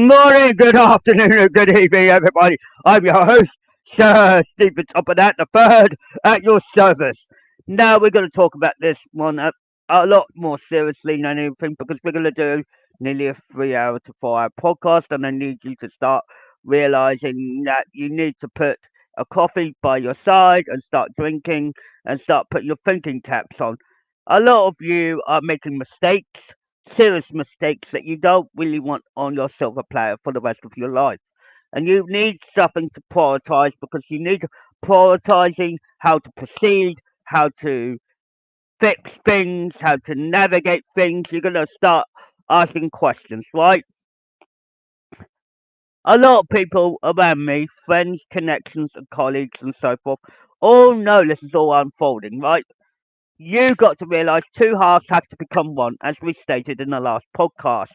morning, good afternoon, and good evening, everybody. I'm your host, Sir Stephen Top of that, the third at your service. Now we're going to talk about this one a lot more seriously than anything because we're going to do nearly a 3 hour to 4 hour podcast, and I need you to start realizing that you need to put a coffee by your side and start drinking and start putting your thinking caps on. A lot of you are making mistakes, serious mistakes that you don't really want on your silver platter for the rest of your life. And you need something to prioritize because you need prioritizing how to proceed, how to fix things, how to navigate things. You're going to start asking questions, right? A lot of people around me, friends, connections, and colleagues, and so forth, all know this is all unfolding, right? You got to realize two halves have to become one, as we stated in the last podcast.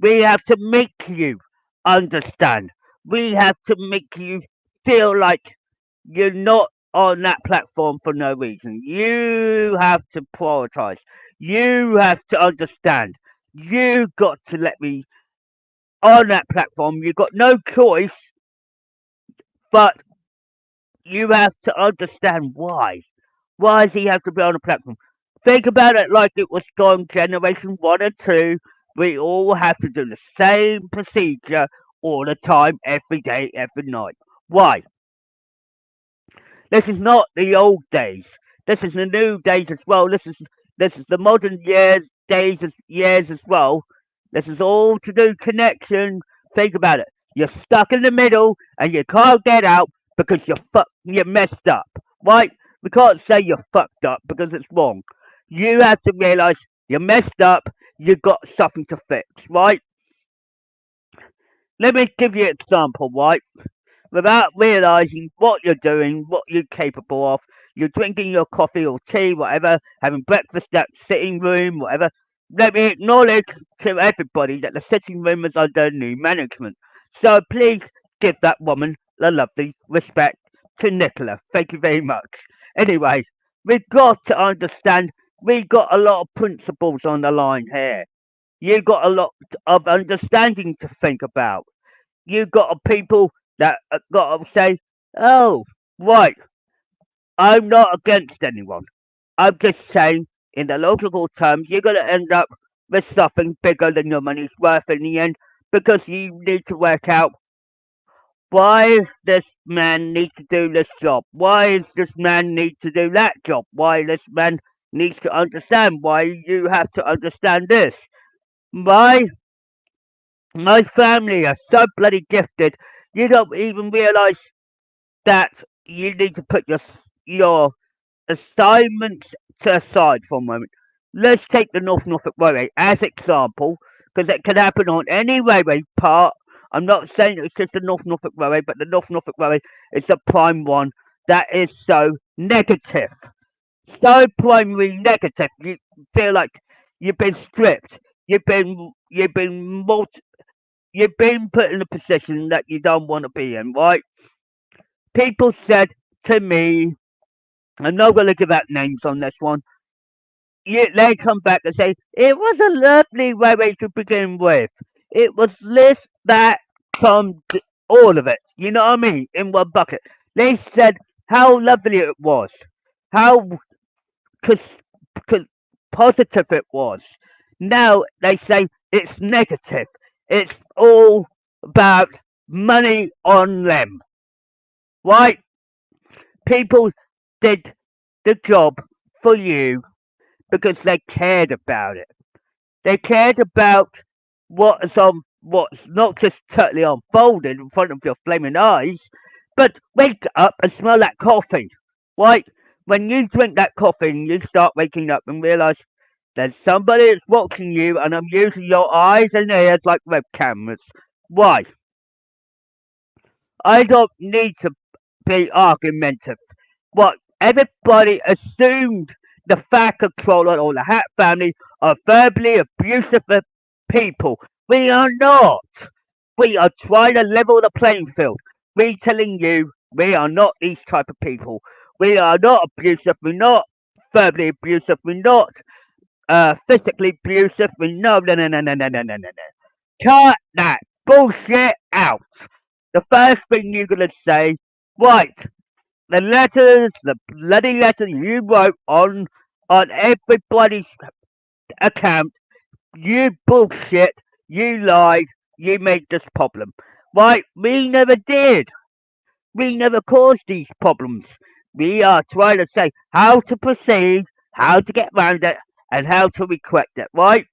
We have to make you understand. We have to make you feel like you're not on that platform for no reason. You have to prioritize. You have to understand. You got to let me on that platform. You've got no choice, but you have to understand why. Why does he have to be on a platform? Think about it like it was gone generation one and two. We all have to do the same procedure all the time, every day, every night. Why? This is not the old days. This is the new days as well. This is the modern years as well. This is all to do connection. Think about it. You're stuck in the middle and you can't get out because you're messed up. Right? We can't say you're fucked up because it's wrong. You have to realize you're messed up. You've got something to fix. Right? Let me give you an example. Right? Without realizing what you're doing, what you're capable of. You're drinking your coffee or tea, whatever, having breakfast at sitting room, whatever. Let me acknowledge to everybody that the sitting room is under new management. So please give that woman the lovely respect to Nicola. Thank you very much. Anyway, we've got to understand we've got a lot of principles on the line here. You've got a lot of understanding to think about. You've got people that got to say, oh, right, I'm not against anyone. I'm just saying, in the logical terms, you're going to end up with something bigger than your money's worth in the end because you need to work out why does this man need to do this job? Why does this man need to do that job? Why this man needs to understand? Why you have to understand this? My my family are so bloody gifted. You don't even realize that you need to put your assignments to aside for a moment. Let's take the North Norfolk Railway as example, because it can happen on any railway part. I'm not saying it's just the North Norfolk Railway, but the North Norfolk Railway is the prime one that is so negative, so primary negative. You feel like you've been stripped. You've been put in a position that you don't want to be in, right? People said to me, I'm not going to give out names on this one. They come back and say, it was a lovely railway to begin with. It was this, that, all of it. You know what I mean? In one bucket. They said how lovely it was, how cos- cos- positive it was. Now they say it's negative. It's all about money on them. Right? People did the job for you because they cared about it. They cared about what's not just totally unfolded in front of your flaming eyes, but wake up and smell that coffee. Right? When you drink that coffee and you start waking up and realize there's somebody that's watching you and I'm using your eyes and ears like web cameras. Why? I don't need to be argumentative. What everybody assumed the Fat Controller or the Hat family are verbally abusive people. We are not. We are trying to level the playing field. We telling you we are not these type of people. We are not abusive. We're not verbally abusive. We're not physically abusive. We no. Cut that. bullshit out. The first thing you're gonna say, right, the letters, the bloody letters you wrote on everybody's account, you bullshit, you lied, you made this problem. Right, we never did. We never caused these problems. We are trying to say how to proceed, how to get around it, and how to correct it, right?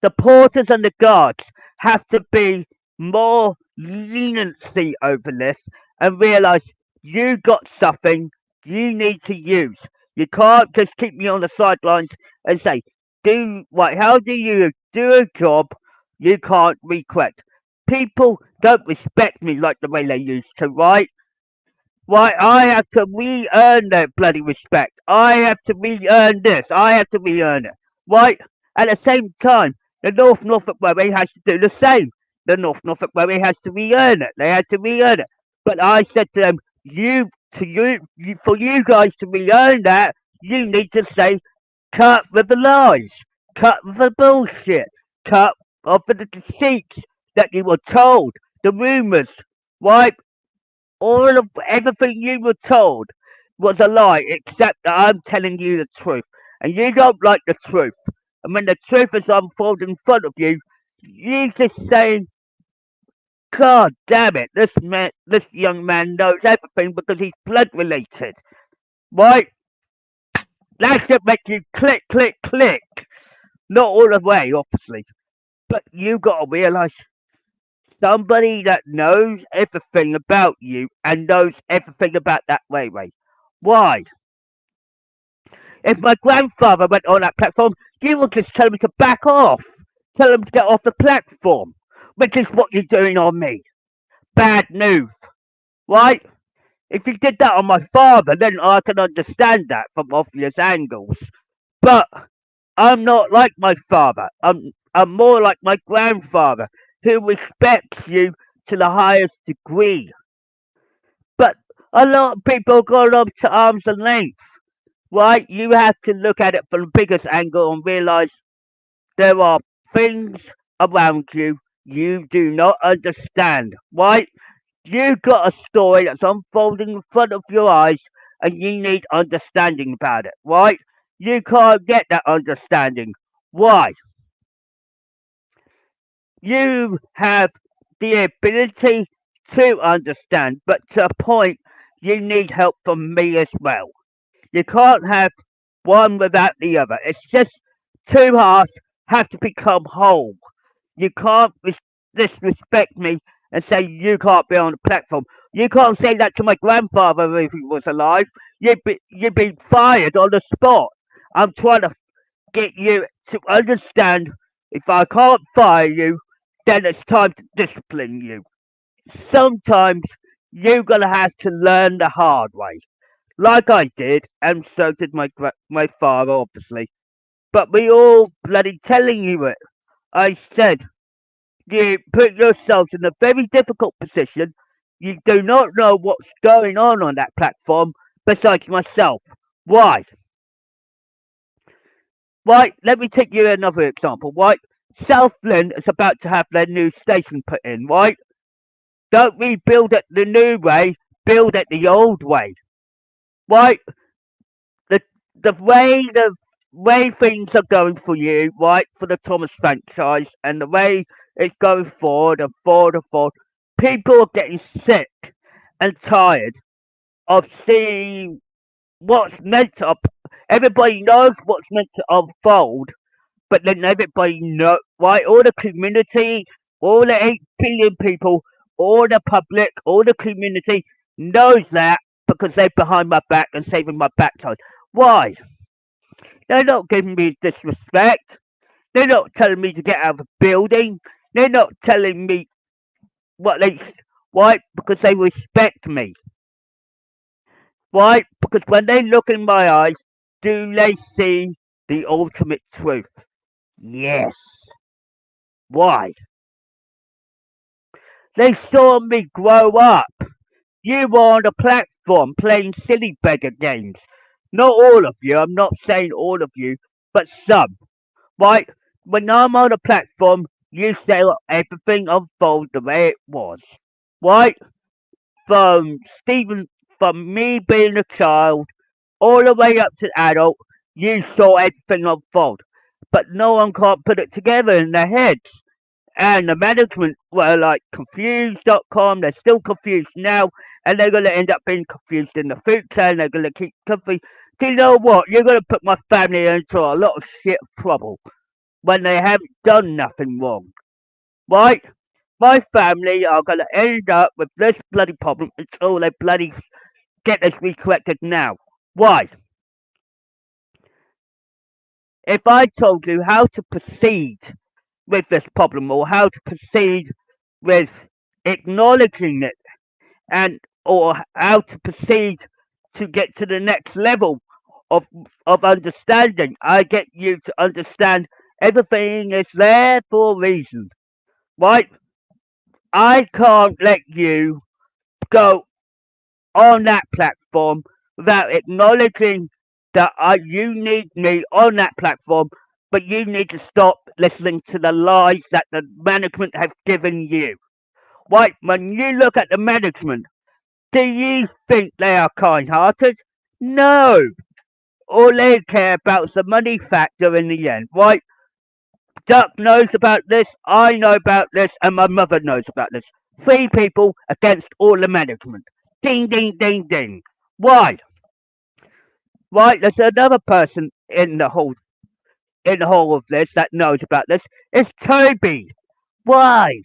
The porters and the guards have to be more leniency over this and realise you got something you need to use. You can't just keep me on the sidelines and say, do right, how do you do a job you can't correct? People don't respect me like the way they used to, right? Why, I have to re-earn their bloody respect. I have to re-earn this. I have to re-earn it. Right? At the same time, the North Norfolk Railway has to do the same. The North Norfolk Railway has to re-earn it. They had to re-earn it. But I said to them, for you guys to re-earn that, you need to say, cut with the lies, cut with the bullshit, cut off with the deceits that you were told, the rumours. Right? All of everything you were told was a lie, except that I'm telling you the truth. And you don't like the truth. And when the truth is unfolded in front of you, you just saying, God damn it, this young man knows everything because he's blood related. Right? That should make you click, click, click. Not all the way, obviously. But you gotta realise somebody that knows everything about you and knows everything about that railway. Why? If my grandfather went on that platform, you would just tell him to back off. Tell him to get off the platform, which is what you're doing on me. Bad news, right? If you did that on my father, then I can understand that from obvious angles. But I'm not like my father. I'm more like my grandfather, who respects you to the highest degree. But a lot of people go up to arms and length, right? You have to look at it from the biggest angle and realize there are things around you you do not understand, right? You got a story that's unfolding in front of your eyes and you need understanding about it, right? You can't get that understanding. Why? You have the ability to understand, but to a point, you need help from me as well. You can't have one without the other. It's just two halves have to become whole. You can't disrespect me and say you can't be on the platform. You can't say that to my grandfather if he was alive. You'd be fired on the spot. I'm trying to get you to understand if I can't fire you, then it's time to discipline you. Sometimes you're gonna have to learn the hard way, like I did, and so did my father, obviously. But we all bloody telling you it. I said you put yourselves in a very difficult position. You do not know what's going on that platform besides myself. Why? Right, let me take you another example. Right, Southland is about to have their new station put in. Right, don't rebuild it the new way, build it the old way. Right, the the way things are going for you, right, for the Thomas franchise, and the way it's going forward and forward and forward, people are getting sick and tired of seeing what's meant to. Everybody knows what's meant to unfold, but then everybody know, right? All the community, all the 8 billion people, all the public, all the community knows that because they're behind my back and saving my backside. Why? They're not giving me disrespect. They're not telling me to get out of the building. They're not telling me what they. Why? Because they respect me. Why? Because when they look in my eyes, do they see the ultimate truth? Yes. Why? They saw me grow up. You were on the platform playing silly beggar games. Not all of you, I'm not saying all of you, but some. Right? When I'm on a platform, you say everything unfold the way it was. Right? From Stephen, from me being a child all the way up to adult, you saw everything unfold. But no one can't put it together in their heads. And the management were like confused.com. They're still confused now, and they're going to end up being confused in the future, and they're going to keep confused. Do you know what? You're going to put my family into a lot of shit trouble when they haven't done nothing wrong, right? My family are going to end up with this bloody problem until they bloody get this recorrected now. Why? If I told you how to proceed with this problem or how to proceed with acknowledging it and or how to proceed to get to the next level of of understanding, I get you to understand everything is there for a reason, right? I can't let you go on that platform without acknowledging that you need me on that platform, but you need to stop listening to the lies that the management have given you. Right? When you look at the management, do you think they are kind hearted? No. All they care about is the money factor in the end, right? Duck knows about this, I know about this, and my mother knows about this. Three people against all the management. Ding, ding, ding, ding. Why? Right, there's another person in the whole of this that knows about this. It's Toby. Why?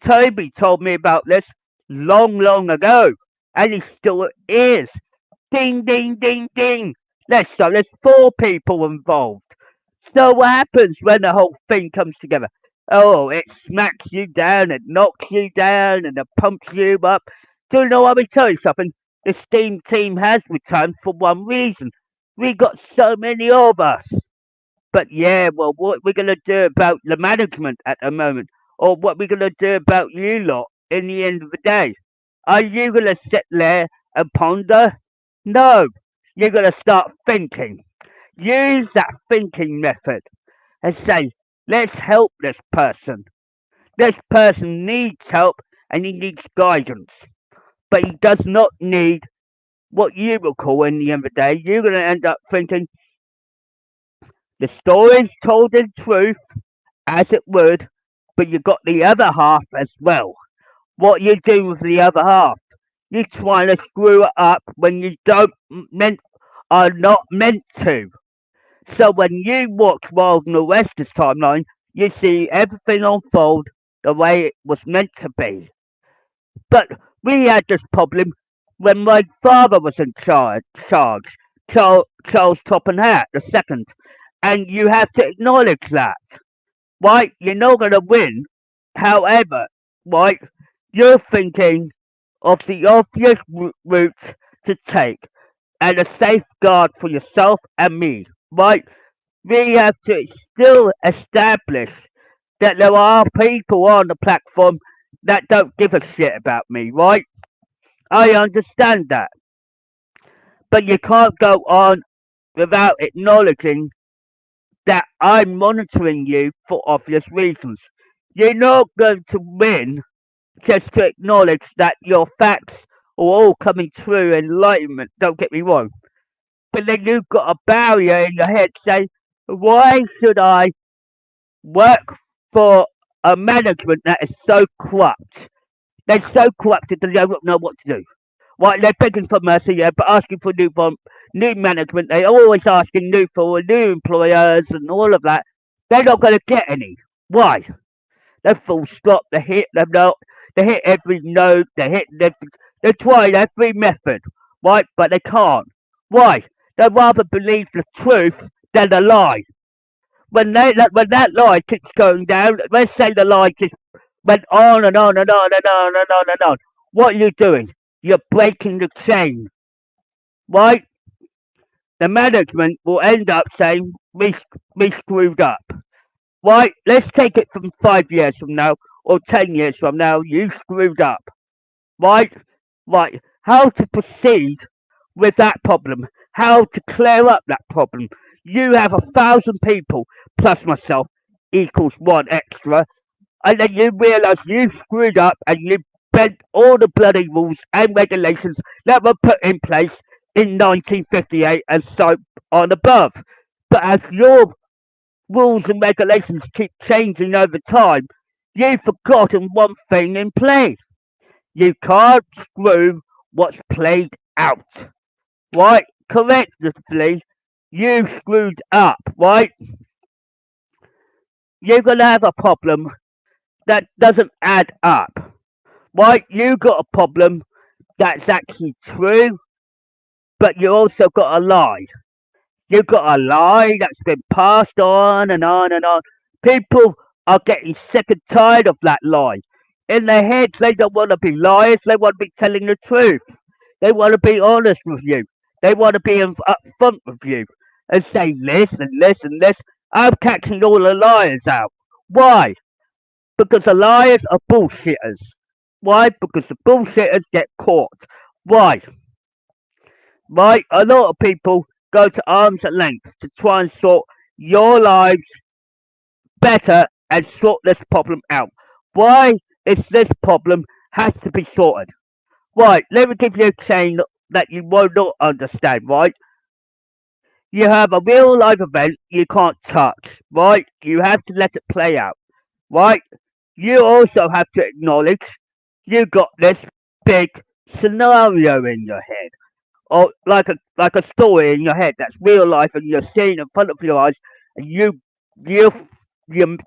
Toby told me about this long, long ago, and he still is. Ding, ding, ding, ding. There's four people involved. So what happens when the whole thing comes together? Oh, it smacks you down, it knocks you down, and it pumps you up. Do you know what? Let me tell you something. The Steam team has returned for one reason. We got so many of us. But yeah, well, what we're gonna do about the management at the moment, or what we're gonna do about you lot in the end of the day? Are you gonna sit there and ponder? No, you're gonna start thinking. Use that thinking method and say, let's help this person. This person needs help and he needs guidance, but he does not need what you will call in the end of the day. You're going to end up thinking the story's told in truth as it would, but you got the other half as well. What you do with the other half? You're trying to screw it up when you don't meant are not meant to. So when you watch Wild and the West's timeline, you see everything unfold the way it was meant to be. But we had this problem when my father was in charge, Charles Topham Hatt the second, and you have to acknowledge that, right? You're not going to win. However, right, you're thinking of the obvious route to take and a safeguard for yourself and me, right? We have to still establish that there are people on the platform that don't give a shit about me, right? I understand that. But you can't go on without acknowledging that I'm monitoring you for obvious reasons. You're not going to win just to acknowledge that your facts are all coming through enlightenment, don't get me wrong. But then you've got a barrier in your head saying, why should I work for a management that is so corrupt? They're so corrupted that they don't know what to do. Right, they're begging for mercy, yeah, but asking for new management. They're always asking for new employers and all of that. They're not going to get any. Why? They're full stop. They hit them not. They hit every note. They're trying every method, right? But they can't. Why? They rather believe the truth than the lie. When that lie keeps going down, let's say the lie just went on and on and on and on and on and on. What are you doing? You're breaking the chain, right? The management will end up saying we screwed up, right? Let's take it from 5 years from now or 10 years from now. You screwed up, right? Right. How to proceed with that problem? How to clear up that problem? You have 1,000 people plus myself equals 1 extra, and then you realise you screwed up and you bent all the bloody rules and regulations that were put in place in 1958 and so on above. But as your rules and regulations keep changing over time, you've forgotten one thing in place. You can't screw what's played out. Right? Collectively, you screwed up, right? You're gonna have a problem that doesn't add up. Right? You got a problem that's actually true, but you also got a lie. You've got a lie that's been passed on and on and on. People are getting sick and tired of that lie. In their heads, they don't want to be liars. They want to be telling the truth. They want to be honest with you. They want to be upfront with you and say this and this and this. I'm catching all the liars out. Why? Because the liars are bullshitters. Why? Because the bullshitters get caught. Why? Right? A lot of people go to arms at length to try and sort your lives better and sort this problem out. Why is this problem has to be sorted? Right, let me give you a chain that you will not understand, right? You have a real life event you can't touch, right? You have to let it play out, right? You also have to acknowledge you got this big scenario in your head, or like a story in your head that's real life and you're seeing in front of your eyes, and you you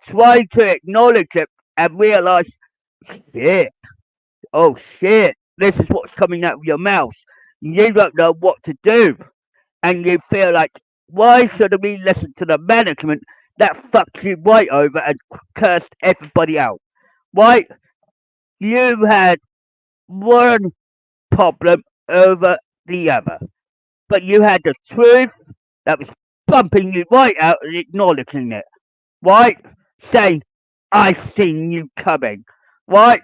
try to acknowledge it and realize, shit, oh shit, this is what's coming out of your mouth. You don't know what to do, and you feel like, why should we listen to the management that fucked you right over and cursed everybody out? Why? You had one problem over the other, but you had the truth that was bumping you right out and acknowledging it, right? Saying, I seen you coming, right?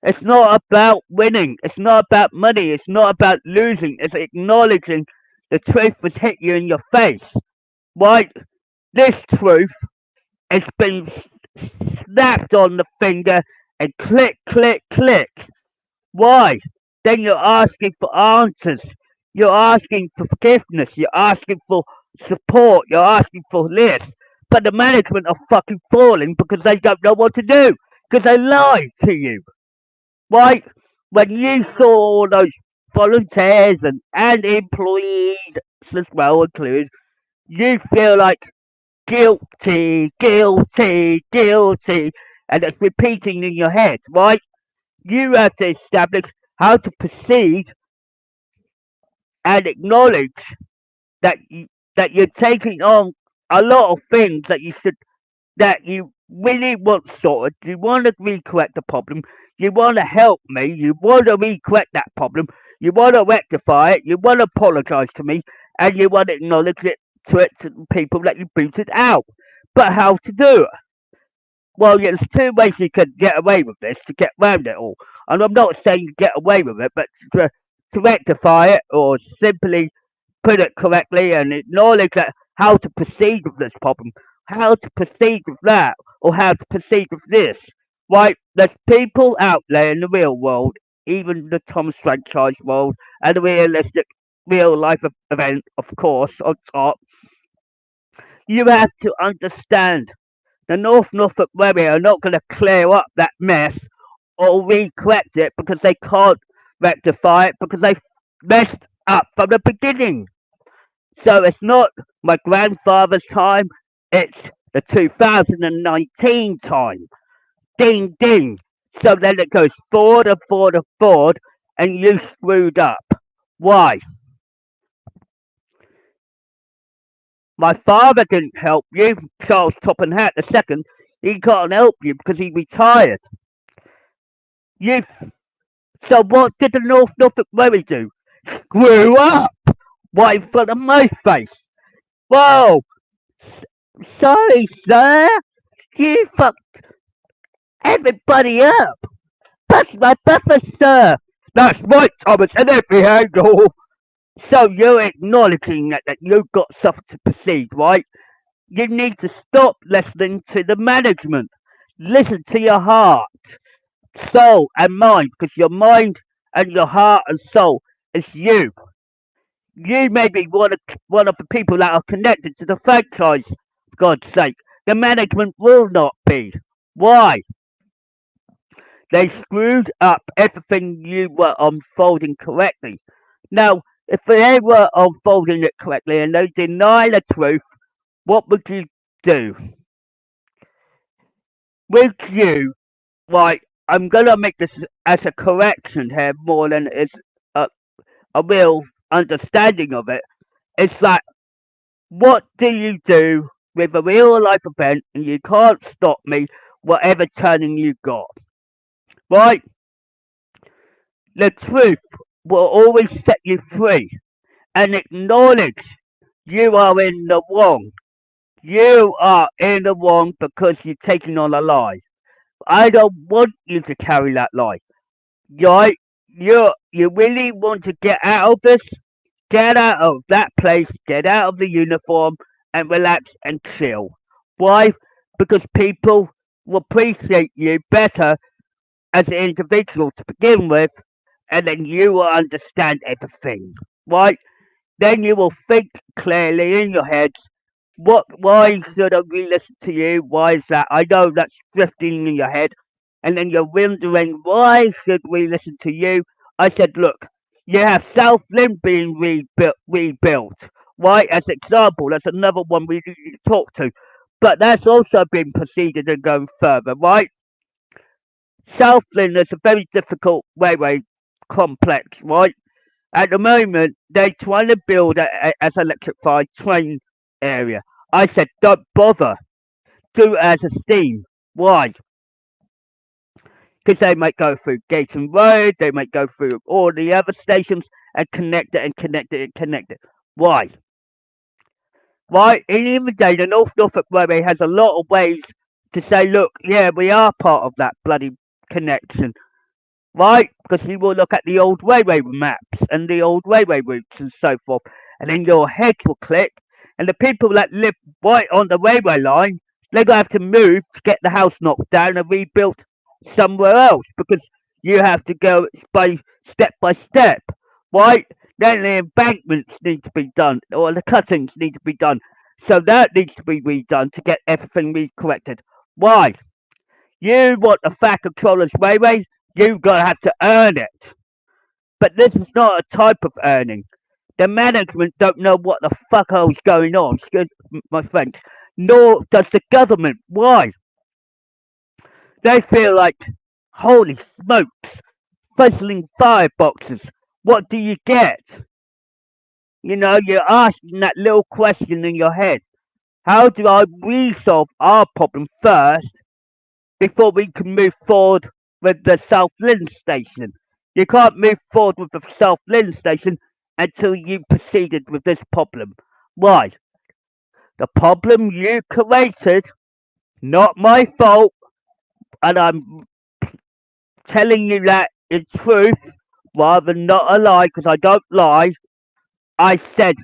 It's not about winning. It's not about money. It's not about losing. It's acknowledging the truth was hit you in your face, right? This truth has been snapped on the finger and click, click, click. Why? Then you're asking for answers. You're asking for forgiveness. You're asking for support. You're asking for this. But the management are fucking falling because they don't know what to do. Because they lied to you. Right? When you saw all those volunteers and employees as well included, you feel like guilty, guilty, guilty. And it's repeating in your head, right? You have to establish how to proceed and acknowledge that you're taking on a lot of things that you really want sorted. You want to recorrect the problem. You want to help me. You want to recorrect that problem. You want to rectify it. You want to apologise to me, and you want to acknowledge it to the people that you booted out. But how to do it? Well, yeah, there's two ways you can get away with this to get round it all. And I'm not saying you get away with it, but to rectify it or simply put it correctly and acknowledge that how to proceed with this problem, how to proceed with that, or how to proceed with this. Right? There's people out there in the real world, even the Thomas franchise world, and the realistic real life event, of course, on top. You have to understand the North Norfolk Railway are not going to clear up that mess or re-correct it because they can't rectify it because they messed up from the beginning. So it's not my grandfather's time, it's the 2019 time. Ding ding. So then it goes forward and forward and forward, and you screwed up. Why? My father didn't help you, Charles Topham Hatt II. He can't help you because he retired. You. So what did the North Norfolk Railway do? Screw up! Right in front of my face. Whoa! Sorry, sir. You fucked everybody up. That's my buffer, sir. That's right, Thomas, and every angle. So you're acknowledging that you've got something to proceed, right? You need to stop listening to the management. Listen to your heart, soul, and mind, because your mind and your heart and soul is you. You may be one of the people that are connected to the franchise, for God's sake. The management will not be. Why? They screwed up everything you were unfolding correctly. Now, if they were unfolding it correctly and they deny the truth, what would you do? Would you, like, I'm going to make this as a correction here more than it's a, a real understanding of it. It's like, what do you do with a real life event and you can't stop me, whatever turning you got? Right? The truth will always set you free and acknowledge you are in the wrong. You are in the wrong because you're taking on a lie. I don't want you to carry that lie. Right? You really want to get out of this? Get out of that place, get out of the uniform and relax and chill. Why? Because people will appreciate you better as an individual to begin with, and then you will understand everything. Right? Then you will think clearly in your head, why should I re listen to you? Why is that? I know that's drifting in your head, and then you're wondering, why should we listen to you? I said, look, you have South Lynn being rebuilt. Right? As an example, that's another one we need to talk to. But that's also been proceeded and going further, right? South Lynn is a very difficult railway complex, right? At the moment, they're trying to build as electrified train area. I said, don't bother. Do it as a steam. Why? Because they might go through Gayton Road, they might go through all the other stations and connect it and connect it and connect it. Why? Right? In the day, the North Norfolk Railway has a lot of ways to say, look, yeah, we are part of that bloody connection. Right? Because you will look at the old railway maps and the old railway routes and so forth, and then your head will click, and the people that live right on the railway line, they're going to have to move to get the house knocked down and rebuilt somewhere else because you have to go by step, right? Then the embankments need to be done, or the cuttings need to be done. So that needs to be redone to get everything corrected. Why? You want the fat controllers railways, you're going to have to earn it. But this is not a type of earning. The management don't know what the fuck is going on, excuse my French, nor does the government. Why? They feel like, holy smokes, fuzzling fireboxes. What do you get? You know, you're asking that little question in your head. How do I resolve our problem first before we can move forward with the South Lynn station? You can't move forward with the South Lynn station until you proceeded with this problem. Why? The problem you created, not my fault, and I'm telling you that in truth rather than not a lie because I don't lie. I said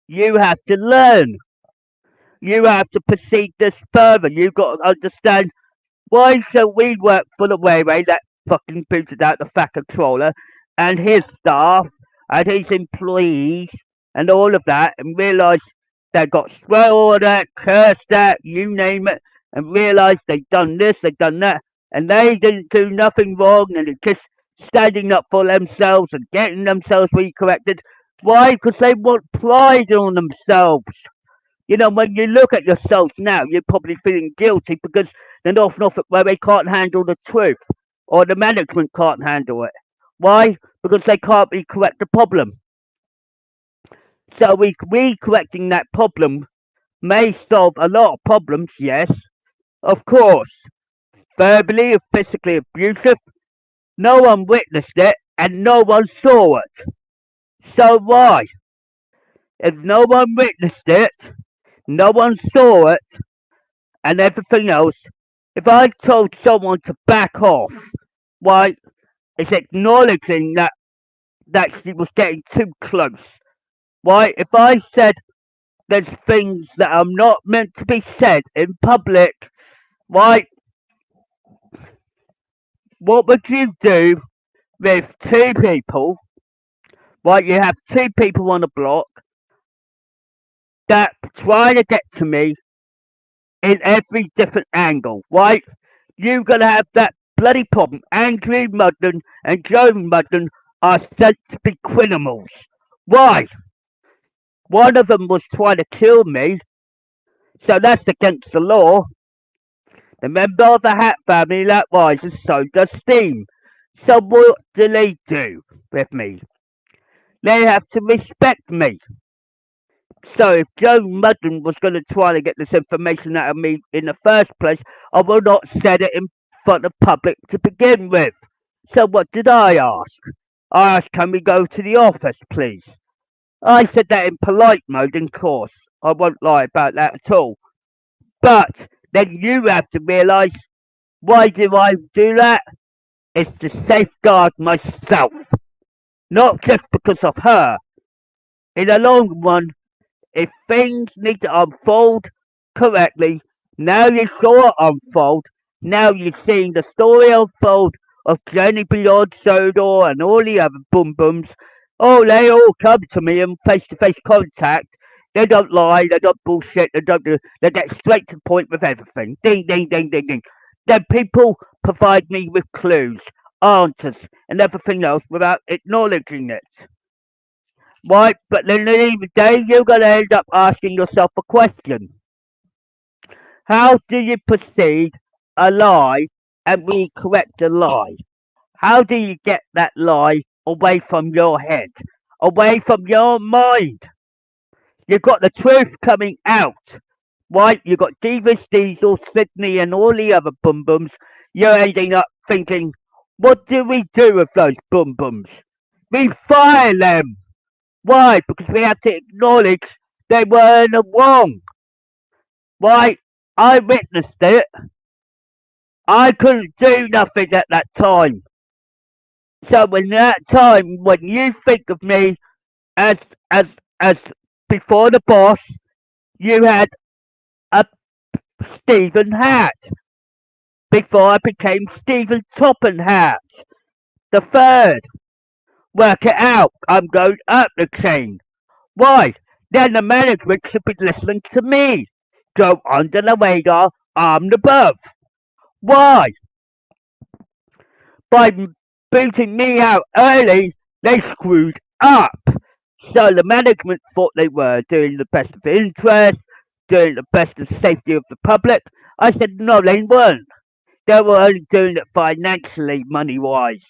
you have to learn. You have to proceed this further. You've got to understand why shall we work for the railway that fucking booted out the fat controller and his staff and his employees and all of that and realise they got swear at, cursed at, you name it, and realised they'd done this, they'd done that, and they didn't do nothing wrong and it's just standing up for themselves and getting themselves recorrected. Why? Because they want pride on themselves. You know, when you look at yourself now, you're probably feeling guilty because the North Norfolk Railway can't handle the truth, or the management can't handle it. Why? Because they can't correct the problem. So we correcting that problem may solve a lot of problems, yes, of course. Verbally or physically abusive, no one witnessed it and no one saw it. So why? If no one witnessed it, no one saw it, and everything else, if I told someone to back off, why, it's acknowledging that she was getting too close. Why, if I said there's things that are not meant to be said in public, right? What would you do with two people, right? You have two people on a block that try to get to me in every different angle, right? You're gonna have that bloody problem. Andrew Mudden and Joe Mudden are said to be criminals. Why? One of them was trying to kill me, so that's against the law. The member of the Hatt family that rises, so does steam. So what do they do with me? They have to respect me. So if Joe Mudden was going to try to get this information out of me in the first place, I would not said it in front of public to begin with. So what did I ask? I asked, can we go to the office, please? I said that in polite mode, of course. I won't lie about that at all. But then you have to realise, why do I do that? It's to safeguard myself. Not just because of her. In the long run, if things need to unfold correctly, now you saw it unfold, now you're seeing the story unfold of Journey Beyond Sodor and all the other boom booms. Oh, they all come to me in face to face contact. They don't lie, they don't bullshit, they get straight to the point with everything. Ding, ding, ding, ding, ding. Then people provide me with clues, answers, and everything else without acknowledging it. Right, but then at the end of the day, you're going to end up asking yourself a question. How do you proceed a lie and recorrect a lie? How do you get that lie away from your head, away from your mind? You've got the truth coming out, right? You've got Davis, Diesel, Sydney, and all the other boom booms. You're ending up thinking, what do we do with those boom booms? We fire them. Why? Because we have to acknowledge they were in the wrong. Why? I witnessed it. I couldn't do nothing at that time. So when that time, when you think of me as as as before the boss, you had a Stephen Hatt. Before I became Stephen Topham Hatt. The third. Work it out. I'm going up the chain. Why? Then the management should be listening to me. Go under the radar, armed above. Why? By booting me out early, they screwed up. So the management thought they were doing the best of the interest, doing the best of the safety of the public. I said, no, they weren't. They were only doing it financially, money-wise.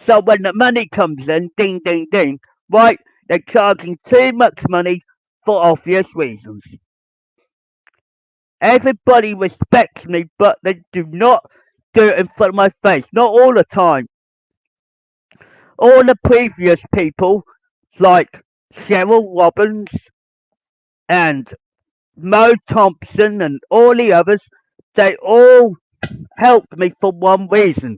So when the money comes in, ding, ding, ding, right, they're charging too much money for obvious reasons. Everybody respects me, but they do not do it in front of my face. Not all the time. All the previous people, like Cheryl Robbins and Mo Thompson and all the others, they all helped me for one reason.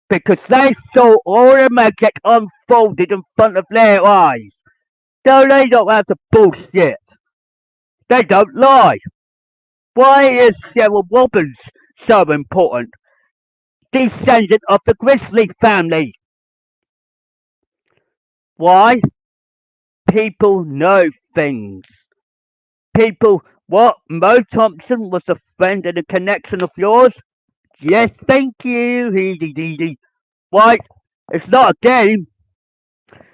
Because they saw all the magic unfolded in front of their eyes. So they don't have to bullshit. They don't lie. Why is Cheryl Robbins so important? Descendant of the Grizzly family. Why? People know things. People, what? Mo Thompson was a friend and a connection of yours? Yes, thank you. Why? It's not a game.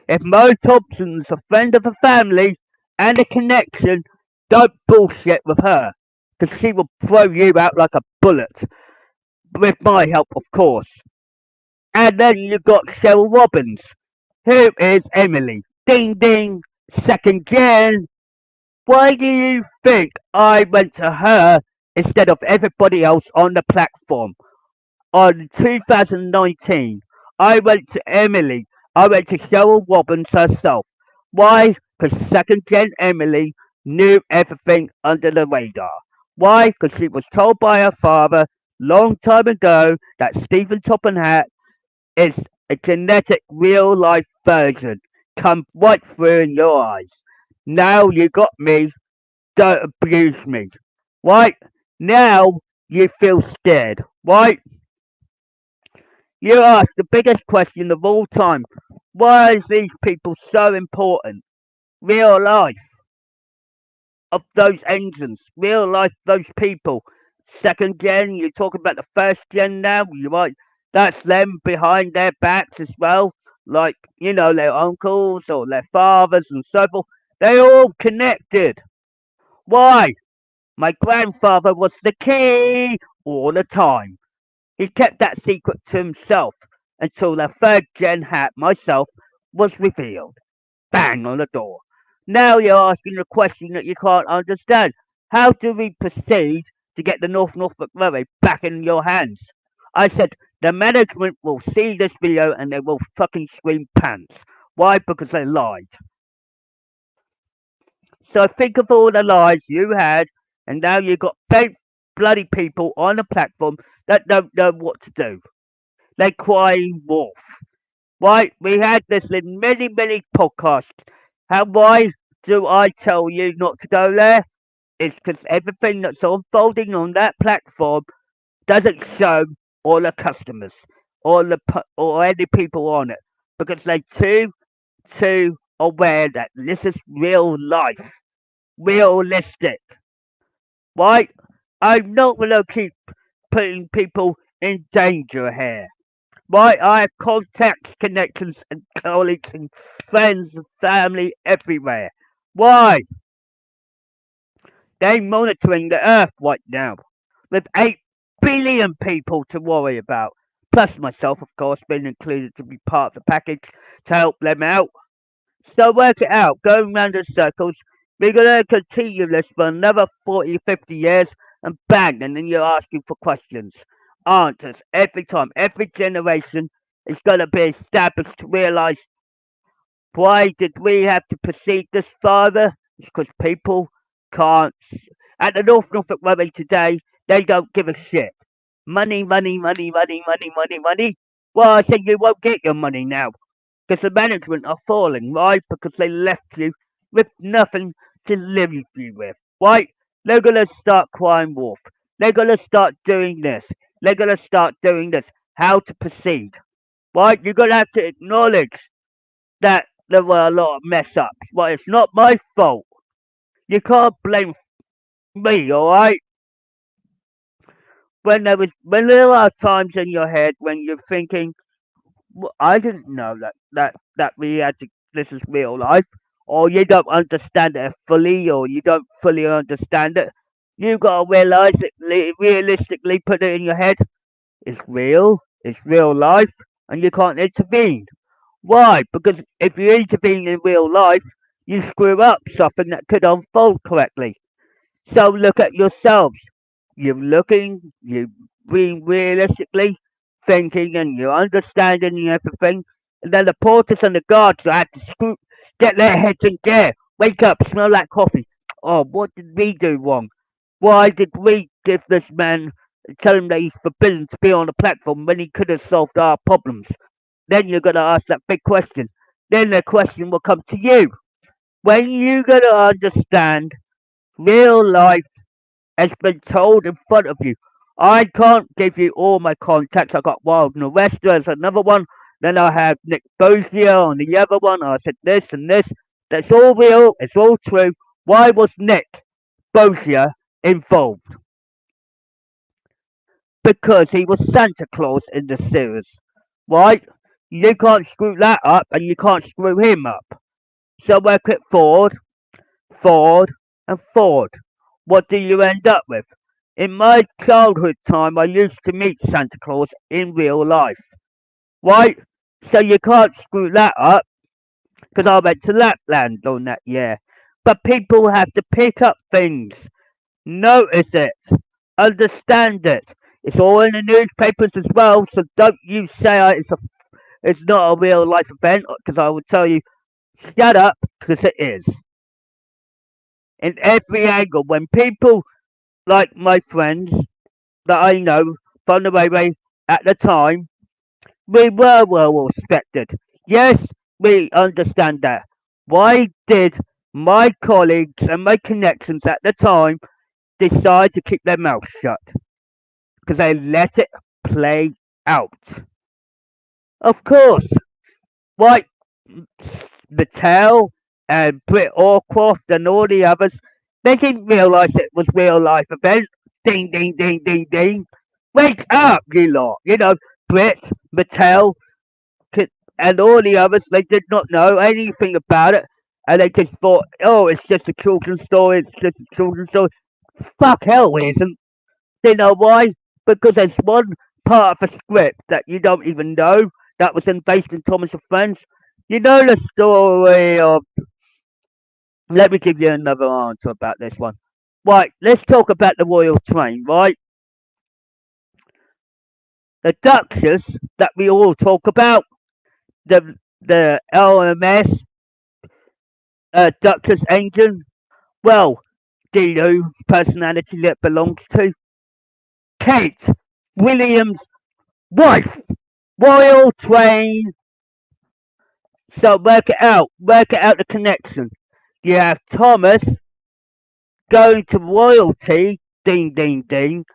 If Mo Thompson's a friend of the family and a connection, don't bullshit with her. Because she will throw you out like a bullet. With my help, of course. And then you've got Cheryl Robbins. Who is Emily? Ding ding, second gen. Why do you think I went to her instead of everybody else on the platform? On 2019, I went to Emily. I went to Cheryl Robbins herself. Why? Because second gen Emily knew everything under the radar. Why? Because she was told by her father long time ago that Stephen Topham Hatt is a genetic real life version. Come right through in your eyes. Now you got me. Don't abuse me. Right? Now you feel scared. Right? You ask the biggest question of all time. Why is these people so important? Real life of those engines. Real life those people. Second gen, you talk about the first gen now, you might that's them behind their backs as well. Like, their uncles or their fathers and so forth. They're all connected. Why? My grandfather was the key all the time. He kept that secret to himself until the third gen hat, myself, was revealed. Bang on the door. Now you're asking a question that you can't understand. How do we proceed to get the North Norfolk Railway back in your hands? I said, the management will see this video and they will fucking scream pants. Why? Because they lied. So think of all the lies you had, and now you've got big bloody people on the platform that don't know what to do. They crying wolf. Why? We had this in many, many podcasts. Why do I tell you not to go there? It's because everything that's unfolding on that platform doesn't show all the customers or any people on it because they're too aware that this is real life, realistic. Why? I'm not gonna keep putting people in danger here. Why? I have contacts, connections, and colleagues, and friends, and family everywhere. Why? They're monitoring the Earth right now, with 8 billion people to worry about. Plus myself, of course, being included to be part of the package to help them out. So work it out, going round in circles. We're going to continue this for another 40, 50 years, and bang, and then you're asking for questions. Answers every time, every generation is going to be established to realise why did we have to proceed this further? It's because people can't. At the North Norfolk Railway today, they don't give a shit. Money, money, money, money, money, money, money. Well, I said you won't get your money now because the management are falling, right? Because they left you with nothing to live you with, right? They're gonna start crying wolf. They're gonna start doing this. They're gonna start doing this. How to proceed, right? You're gonna have to acknowledge that there were a lot of mess ups, but it's not my fault. You can't blame me, all right? When there are times in your head when you're thinking, well, I didn't know that we had to. This is real life, or you don't understand it fully, or you don't fully understand it. You gotta realize it. Realistically, put it in your head. It's real. It's real life, and you can't intervene. Why? Because if you intervene in real life, you screw up something that could unfold correctly. So look at yourselves. You're looking, you're being realistically thinking, and you're understanding and everything. And then the porters and the guards have to get their heads in gear. Wake up, smell that coffee. Oh, what did we do wrong? Why did we give this man, tell him that he's forbidden to be on the platform when he could have solved our problems? Then you're going to ask that big question. Then the question will come to you. When you're going to understand real life has been told in front of you. I can't give you all my contacts. I got Wild Norester as another one. Then I have Nick Bozier on the other one. I said this and this. That's all real. It's all true. Why was Nick Bozier involved? Because he was Santa Claus in the series. Right? You can't screw that up and you can't screw him up. So work it forward, forward, and forward. What do you end up with? In my childhood time, I used to meet Santa Claus in real life, right? So you can't screw that up because I went to Lapland on that year. But people have to pick up things, notice it, understand it. It's all in the newspapers as well, so don't you say it's not a real life event because I will tell you, shut up because it is. In every angle, when people like my friends that I know from the railway at the time, we were well respected. Yes, we understand that. Why did My colleagues and my connections at the time decided to keep their mouths shut because they let it play out. Of course, like Mattel and Britt Orcroft and all the others, they didn't realise it was real life event. Ding, ding, ding, ding, ding. Wake up, you lot. You know, Britt, Mattel, and all the others, they did not know anything about it. And they just thought, oh, it's just a children's story, it's just a children's story. Fuck hell, it isn't. You know why? Because there's one part of a script that you don't even know that was based in Thomas and Friends. You know the story of. Let me give you another answer about this one. Right, let's talk about the Royal Train, right? The Duchess that we all talk about, the LMS Duchess engine. Well, do you know whose personality that belongs to? Kate Williams' wife. Royal Train. So work it out. Work it out the connection. You have Thomas going to royalty, ding ding ding,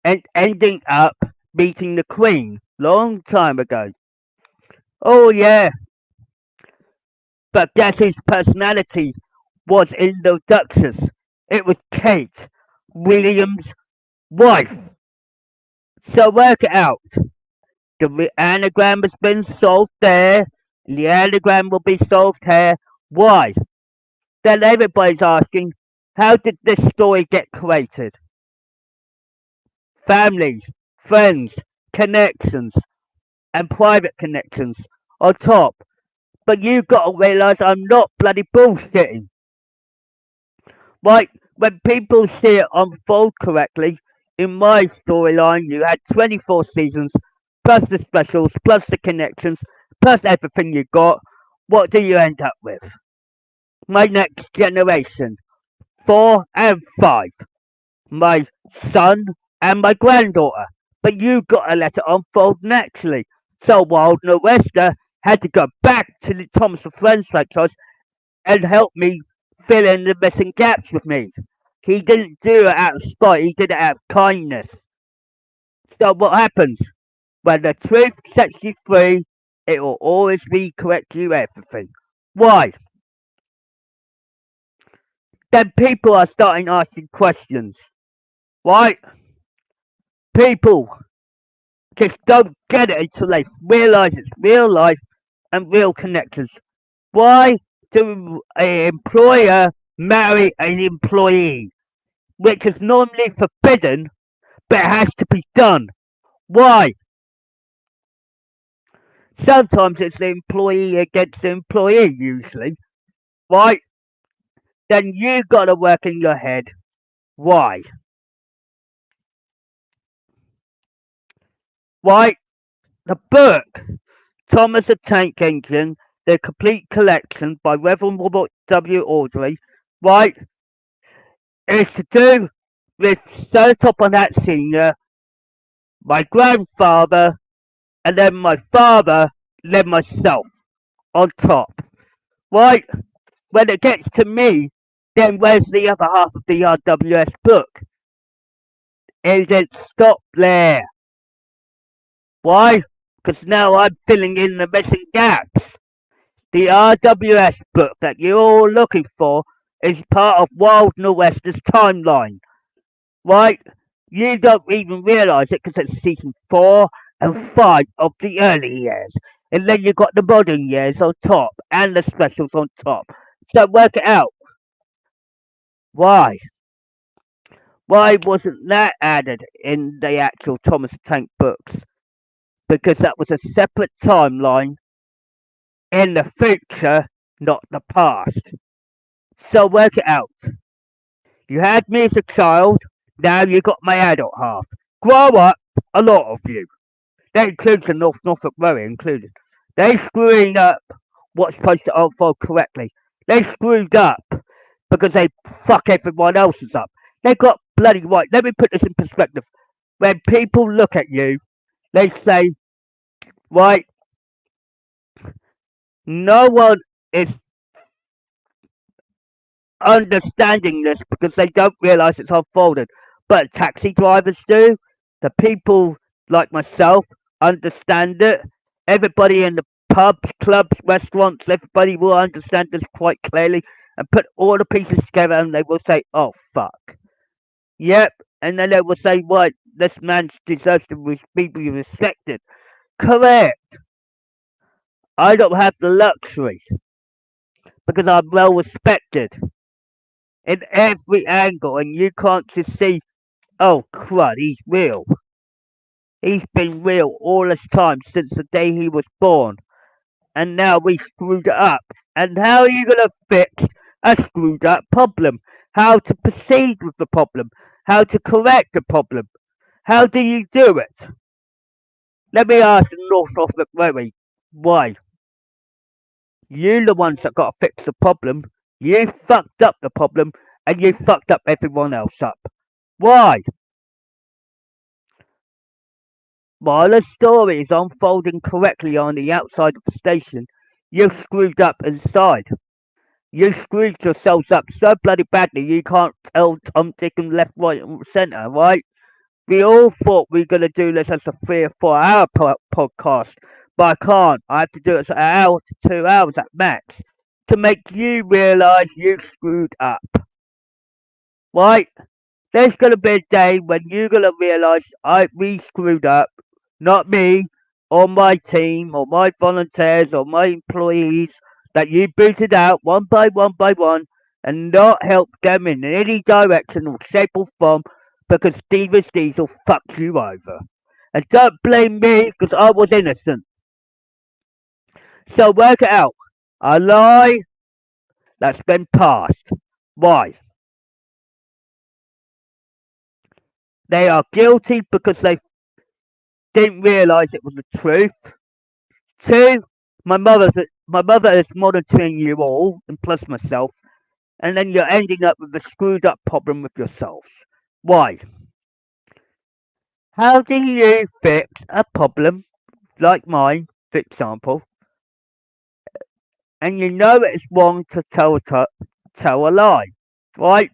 and ending up meeting the Queen long time ago. Oh yeah, but guess his personality was in the Duchess. It was Kate Williams' wife. So work it out. The anagram has been solved there. The anagram will be solved here. Why? Then everybody's asking, how did this story get created? Families, friends, connections, and private connections on top. But you've got to realise I'm not bloody bullshitting. Right? When people see it unfold correctly, in my storyline, you had 24 seasons, plus the specials, plus the connections, plus everything you got. What do you end up with? My next generation, 4 and 5. My son and my granddaughter. But you got to let it unfold naturally. So Wild Norwester had to go back to the Thomas and Friends franchise and help me fill in the missing gaps with me. He didn't do it out of spite, he did it out of kindness. So what happens? When the truth sets you free, it will always recorrect you everything. Why? Then people are starting asking questions. Right? People just don't get it until they realise it's real life and real connections. Why do an employer marry an employee? Which is normally forbidden, but it has to be done. Why? Sometimes it's the employee against the employee, usually. Right? Then you gotta work in your head. Why? Right? The book, Thomas the Tank Engine, the complete collection by Reverend Robert W. Audrey, right, is to do with Sir Topham Hatt Sr., my grandfather, and then my father, then myself on top. Right? When it gets to me, then where's the other half of the RWS book? It didn't stop there. Why? Because now I'm filling in the missing gaps. The RWS book that you're all looking for is part of Wild Norwester's timeline. Right? You don't even realise it because it's season 4 and 5 of the early years. And then you've got the modern years on top and the specials on top. So work it out. Why? Why wasn't that added in the actual Thomas the Tank books? Because that was a separate timeline in the future, not the past. So work it out. You had me as a child, now you got my adult half. Grow up, a lot of you. That includes the Norfolk Row included. They screwing up what's supposed to unfold correctly. They screwed up because they fuck everyone else's up. They got bloody right. Let me put this in perspective. When people look at you, they say, right, no one is understanding this because they don't realise it's unfolded. But taxi drivers do. The people like myself understand it. Everybody in the pubs, clubs, restaurants, everybody will understand this quite clearly and put all the pieces together and they will say, oh, fuck. Yep. And then they will say, what, this man deserves to be respected. Correct. I don't have the luxury because I'm well respected in every angle and you can't just see, oh, crud, he's real. He's been real all this time since the day he was born. And now we screwed it up. And how are you going to fix a screwed up problem? How to proceed with the problem? How to correct the problem? How do you do it? Let me ask the Norfolk Railway, why? You're the ones that got to fix the problem. You fucked up the problem and you fucked up everyone else up. Why? While the story is unfolding correctly on the outside of the station, you've screwed up inside. You screwed yourselves up so bloody badly you can't tell Tom, Dick, and left, right, and centre, right? We all thought we were going to do this as a 3 or 4 hour podcast, but I can't. I have to do it as an hour to 2 hours at max to make you realise you screwed up, right? There's going to be a day when you're going to realise we screwed up, not me, or my team, or my volunteers, or my employees that you booted out one by one, and not help them in any direction or shape or form because Steven's Diesel fucked you over. And don't blame me because I was innocent. So work it out. A lie that's been passed. Why? They are guilty because they didn't realise it was the truth. Two, my mother is monitoring you all, and plus myself, and then you're ending up with a screwed up problem with yourselves. Why? How do you fix a problem like mine, for example, and you know it's wrong to tell a lie, right?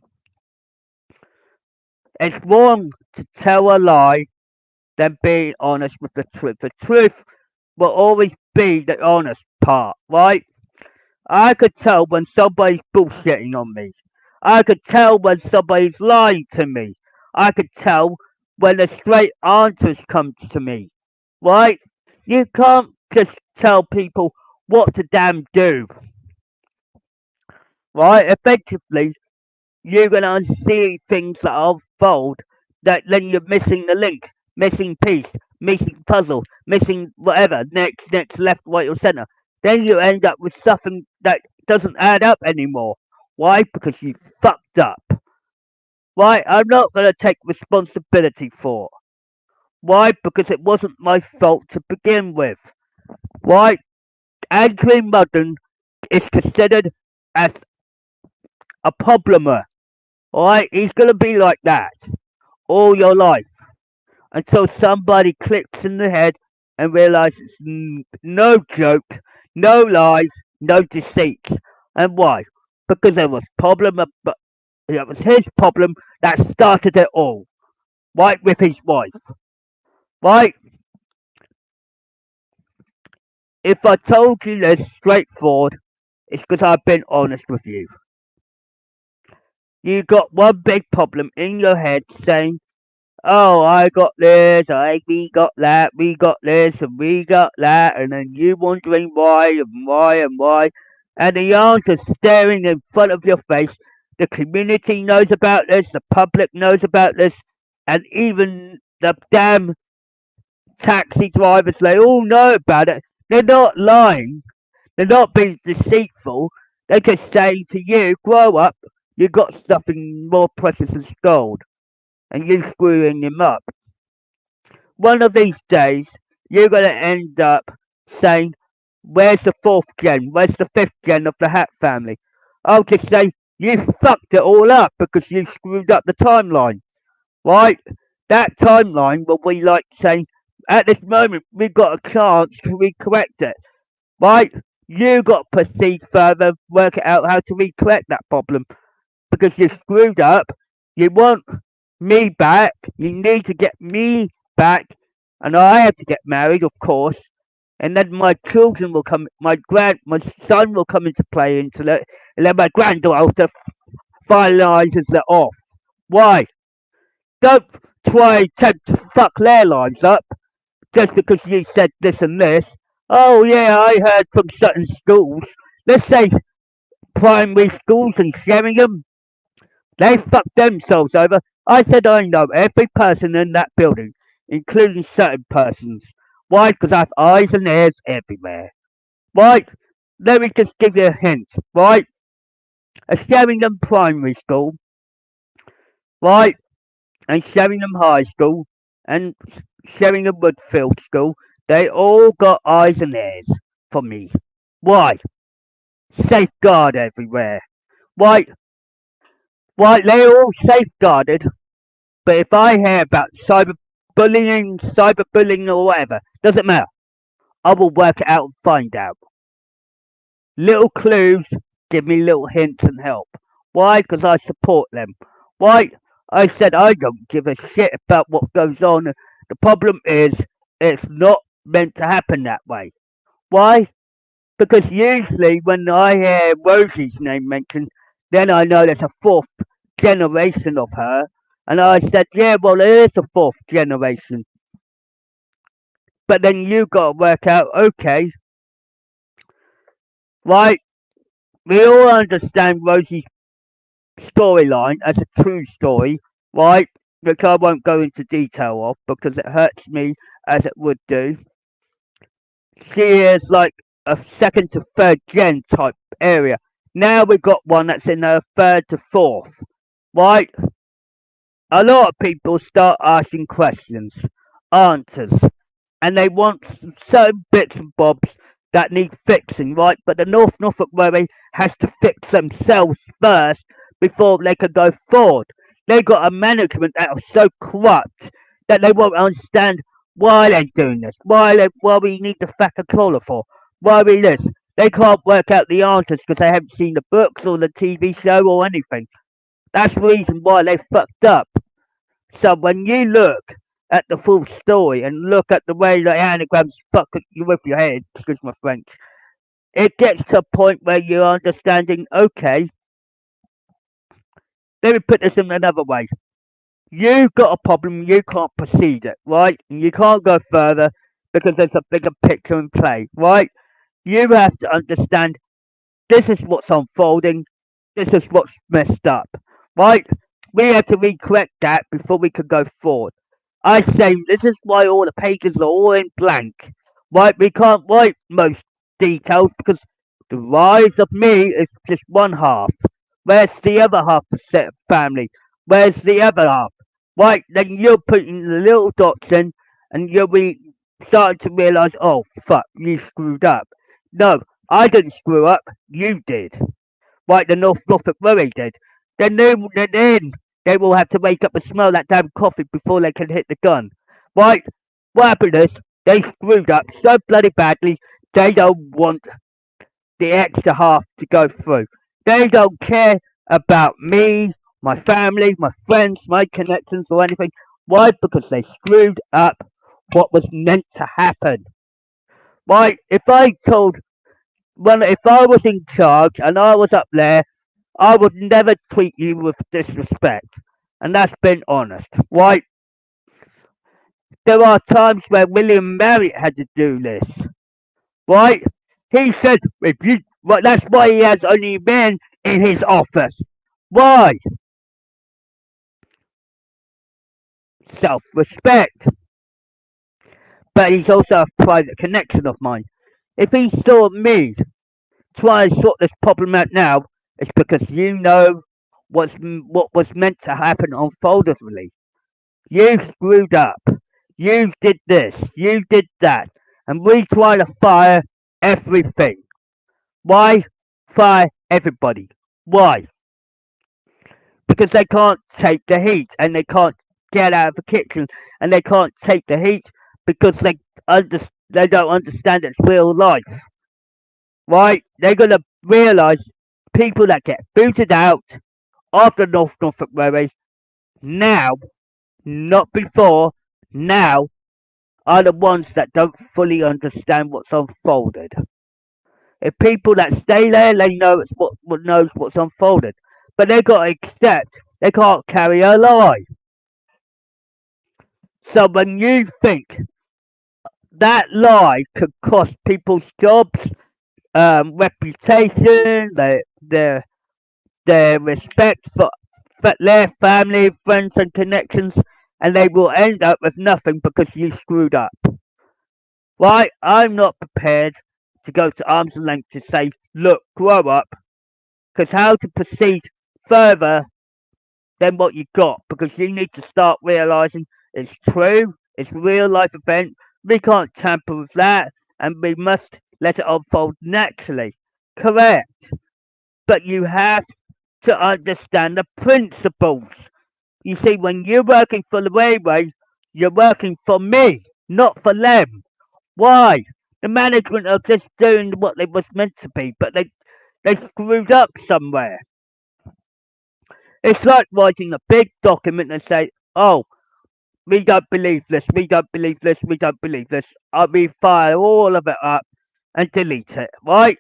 It's wrong to tell a lie than being honest with the truth. The truth will always be the honest part, right? I could tell when somebody's bullshitting on me. I could tell when somebody's lying to me. I could tell when the straight answers come to me. Right? You can't just tell people what to damn do. Right? Effectively, you're gonna see things that unfold that then you're missing the link, missing piece, missing puzzle, missing whatever, next, left, right, or center. Then you end up with something that doesn't add up anymore. Why? Because you fucked up. Why? I'm not gonna take responsibility for it. Why? Because it wasn't my fault to begin with. Why? Andrew Mudden is considered as a problemer. Alright? He's gonna be like that all your life until somebody clicks in the head and realizes no joke, no lies, no deceit. And why? Because there was but it was his problem that started it all. Right with his wife. Right? If I told you this straightforward, it's because I've been honest with you. You got one big problem in your head saying, oh, I got this, we got that, we got this, and we got that, and then you wondering why and why and why, and the answer staring in front of your face. The community knows about this, the public knows about this, and even the damn taxi drivers, they all know about it. They're not lying, they're not being deceitful, they're just saying to you, grow up, you got something more precious than gold, and you screwing him up. One of these days, you're going to end up saying, where's the fourth gen? Where's the fifth gen of the Hatt family? I'll just say, you fucked it all up because you screwed up the timeline, right? That timeline will be like saying, at this moment, we've got a chance to recorrect it, right? You got to proceed further, work it out how to recorrect that problem. because you screwed up. You want me back. You need to get me back, and I have to get married, of course. And then my children will come. My son will come into play into it, and then my granddaughter finalises it off. Why? Don't try and attempt to fuck their lives up just because you said this and this. Oh yeah, I heard from certain schools. Let's say primary schools and Sheringham. They fucked themselves over. I said I know every person in that building, including certain persons. Why? Because I have eyes and ears everywhere. Right? Let me just give you a hint. Right? A Sheringham Primary School. Right? And Sheringham High School. And Sheringham Woodfield School. They all got eyes and ears for me. Why? Safeguard everywhere. Why? Why? They all safeguarded. But if I hear about cyberbullying or whatever, doesn't matter. I will work it out and find out. Little clues give me little hints and help. Why? Because I support them. Why? I said I don't give a shit about what goes on. The problem is, it's not meant to happen that way. Why? Because usually when I hear Rosie's name mentioned, then I know there's a fourth generation of her. And I said, yeah, well, there is a fourth generation. But then you got to work out, okay, right? We all understand Rosie's storyline as a true story, right? Which I won't go into detail of because it hurts me as it would do. She is like a second to third gen type area. Now we've got one that's in a third to fourth, right? A lot of people start asking questions, answers, and they want certain bits and bobs that need fixing, right? But the North Norfolk Railway has to fix themselves first before they can go forward. They got a management that are so corrupt that they won't understand why they're doing this, why we need the FACA caller for, why we this. They can't work out the answers because they haven't seen the books or the TV show or anything. That's the reason why they fucked up. So when you look at the full story and look at the way the anagrams fuck you with your head, excuse my French, it gets to a point where you're understanding, okay, let me put this in another way. You've got a problem, you can't proceed it, right? And you can't go further because there's a bigger picture in play, right? You have to understand this is what's unfolding, this is what's messed up, right? We have to recorrect that before we can go forward. I say this is why all the pages are all in blank. Right? We can't write most details because the rise of me is just one half. Where's the other half of the family? Where's the other half? Right? Then you're putting the little dots in and you'll be starting to realise, oh fuck, you screwed up. No, I didn't screw up, you did. Right, the North Norfolk Railway did. Then they will have to wake up and smell that damn coffee before they can hit the gun. Right? What happened is they screwed up so bloody badly they don't want the extra half to go through. They don't care about me, my family, my friends, my connections or anything. Why? Because they screwed up what was meant to happen. Right? If I was in charge and I was up there, I would never treat you with disrespect. And that's been honest. Right? There are times where William Marriott had to do this. Right? He said, if you, well, that's why he has only men in his office. Why? Self-respect. But he's also a private connection of mine. If he saw me try and sort this problem out now, it's because you know what was meant to happen unfoldedly. You screwed up. You did this. You did that. And we try to fire everything. Why fire everybody? Why? Because they can't take the heat and they can't get out of the kitchen and they can't take the heat because they don't understand it's real life. Right? They're gonna realise people that get booted out of the North Norfolk Railway now, not before, now are the ones that don't fully understand what's unfolded. If people that stay there, they know what knows what's unfolded, but they got to accept they can't carry a lie. So when you think that lie could cost people's jobs, reputation, their respect for their family, friends, and connections, and they will end up with nothing because you screwed up. Right? I'm not prepared to go to arm's length to say, look, grow up, because how to proceed further than what you got, because you need to start realizing it's true, it's a real life event, we can't tamper with that, and we must let it unfold naturally. Correct. But you have to understand the principles. You see, when you're working for the railway, you're working for me, not for them. Why? The management are just doing what they was meant to be, but they screwed up somewhere. It's like writing a big document and say, oh, we don't believe this, we don't believe this, we don't believe this. We fire all of it up and delete it, right?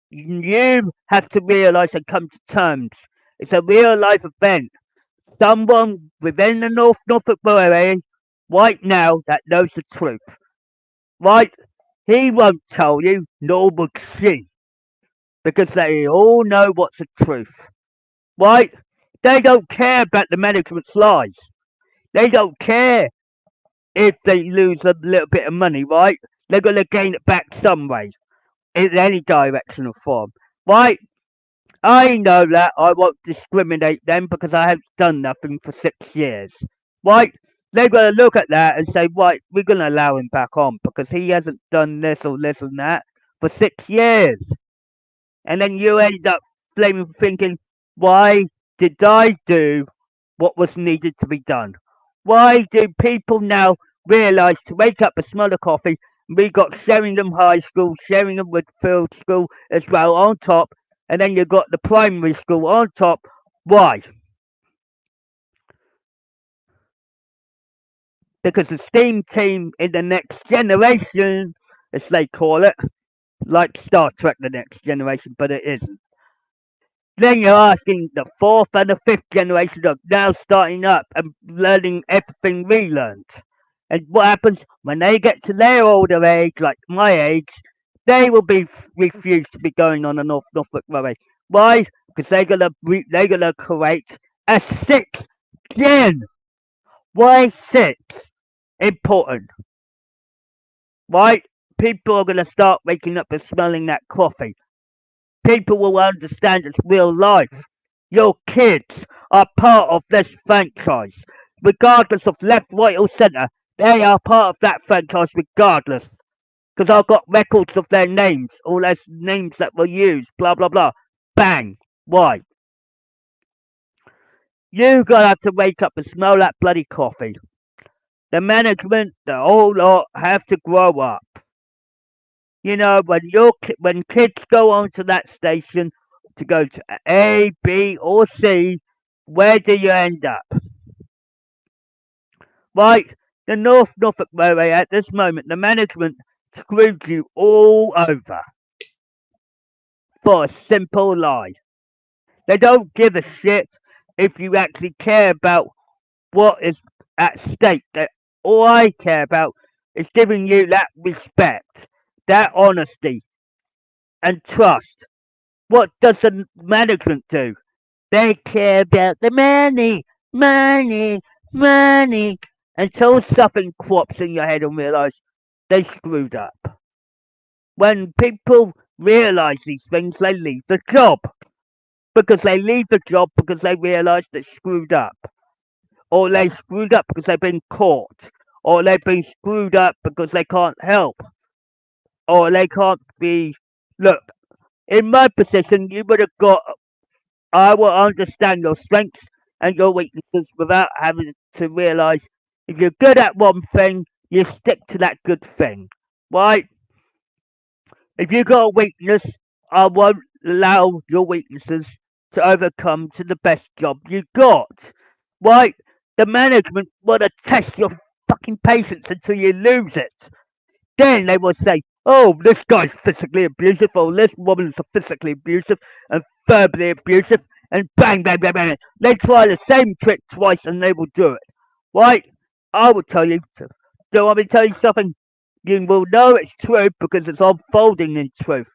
You have to realise and come to terms. It's a real life event. Someone within the North Norfolk area right now that knows the truth, right? He won't tell you, nor would she, because they all know what's the truth, right? They don't care about the management's lies. They don't care if they lose a little bit of money, right? They're going to gain it back some way, in any direction or form, right? I know that I won't discriminate them because I haven't done nothing for 6 years. Right? They're going to look at that and say, right, we're going to allow him back on because he hasn't done this or this and that for 6 years. And then you end up blaming, thinking, why did I do what was needed to be done? Why do people now realise to wake up and smell the coffee? We got Sheringham High School, Sheringham Woodfield School as well on top, and then you got the primary school on top. Why? Because the STEAM team in the next generation, as they call it, like Star Trek The Next Generation, but it isn't. Then you're asking the fourth and the fifth generation of now starting up and learning everything we learned. And what happens when they get to their older age, like my age, they will be refused to be going on the Norfolk Railway. Why? Because they're gonna create a sixth gen. Why six? Important. Why? People are gonna start waking up and smelling that coffee. People will understand it's real life. Your kids are part of this franchise. Regardless of left, right, or centre, they are part of that franchise regardless. Because I've got records of their names, all those names that were used, blah, blah, blah. Bang. Why? You gotta have to wake up and smell that bloody coffee. The management, the whole lot, have to grow up. You know, when kids go onto that station to go to A, B, or C, where do you end up? Right, the North Norfolk Railway at this moment, the management screwed you all over for a simple lie. They don't give a shit if you actually care about what is at stake. All I care about is giving you that respect, that honesty, and trust. What does the management do? They care about the money, money, money, until something crops in your head and realize they screwed up. When people realize these things, they leave the job. Because they leave the job because they realize they screwed up. Or they screwed up because they've been caught. Or they've been screwed up because they can't help. Or they can't be. Look, in my position, you would have got. I will understand your strengths and your weaknesses without having to realize if you're good at one thing, you stick to that good thing. Right? If you got a weakness, I won't allow your weaknesses to overcome to the best job you got. Right? The management want to test your fucking patience until you lose it. Then they will say, oh, this guy's physically abusive, or this woman's physically abusive and verbally abusive, and bang, bang, bang, bang. They try the same trick twice and they will do it. Right? I will tell you. Do you want me to tell you something? You will know it's true because it's unfolding in truth.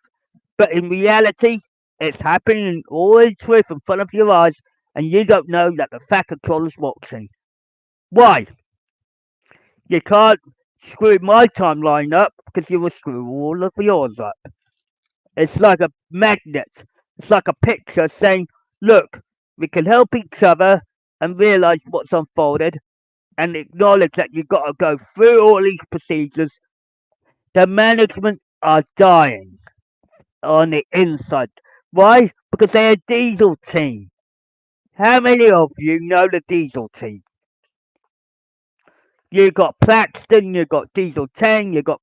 But in reality, it's happening all in truth in front of your eyes, and you don't know that the fact controller's watching. Why? You can't screw my timeline up because you will screw all of yours up. It's like a magnet. It's like a picture saying, look, we can help each other and realize what's unfolded and acknowledge that you've got to go through all these procedures. The management are dying on the inside. Why? Because they're a diesel team. How many of you know the diesel team? You got Plaxton, you got Diesel 10, you got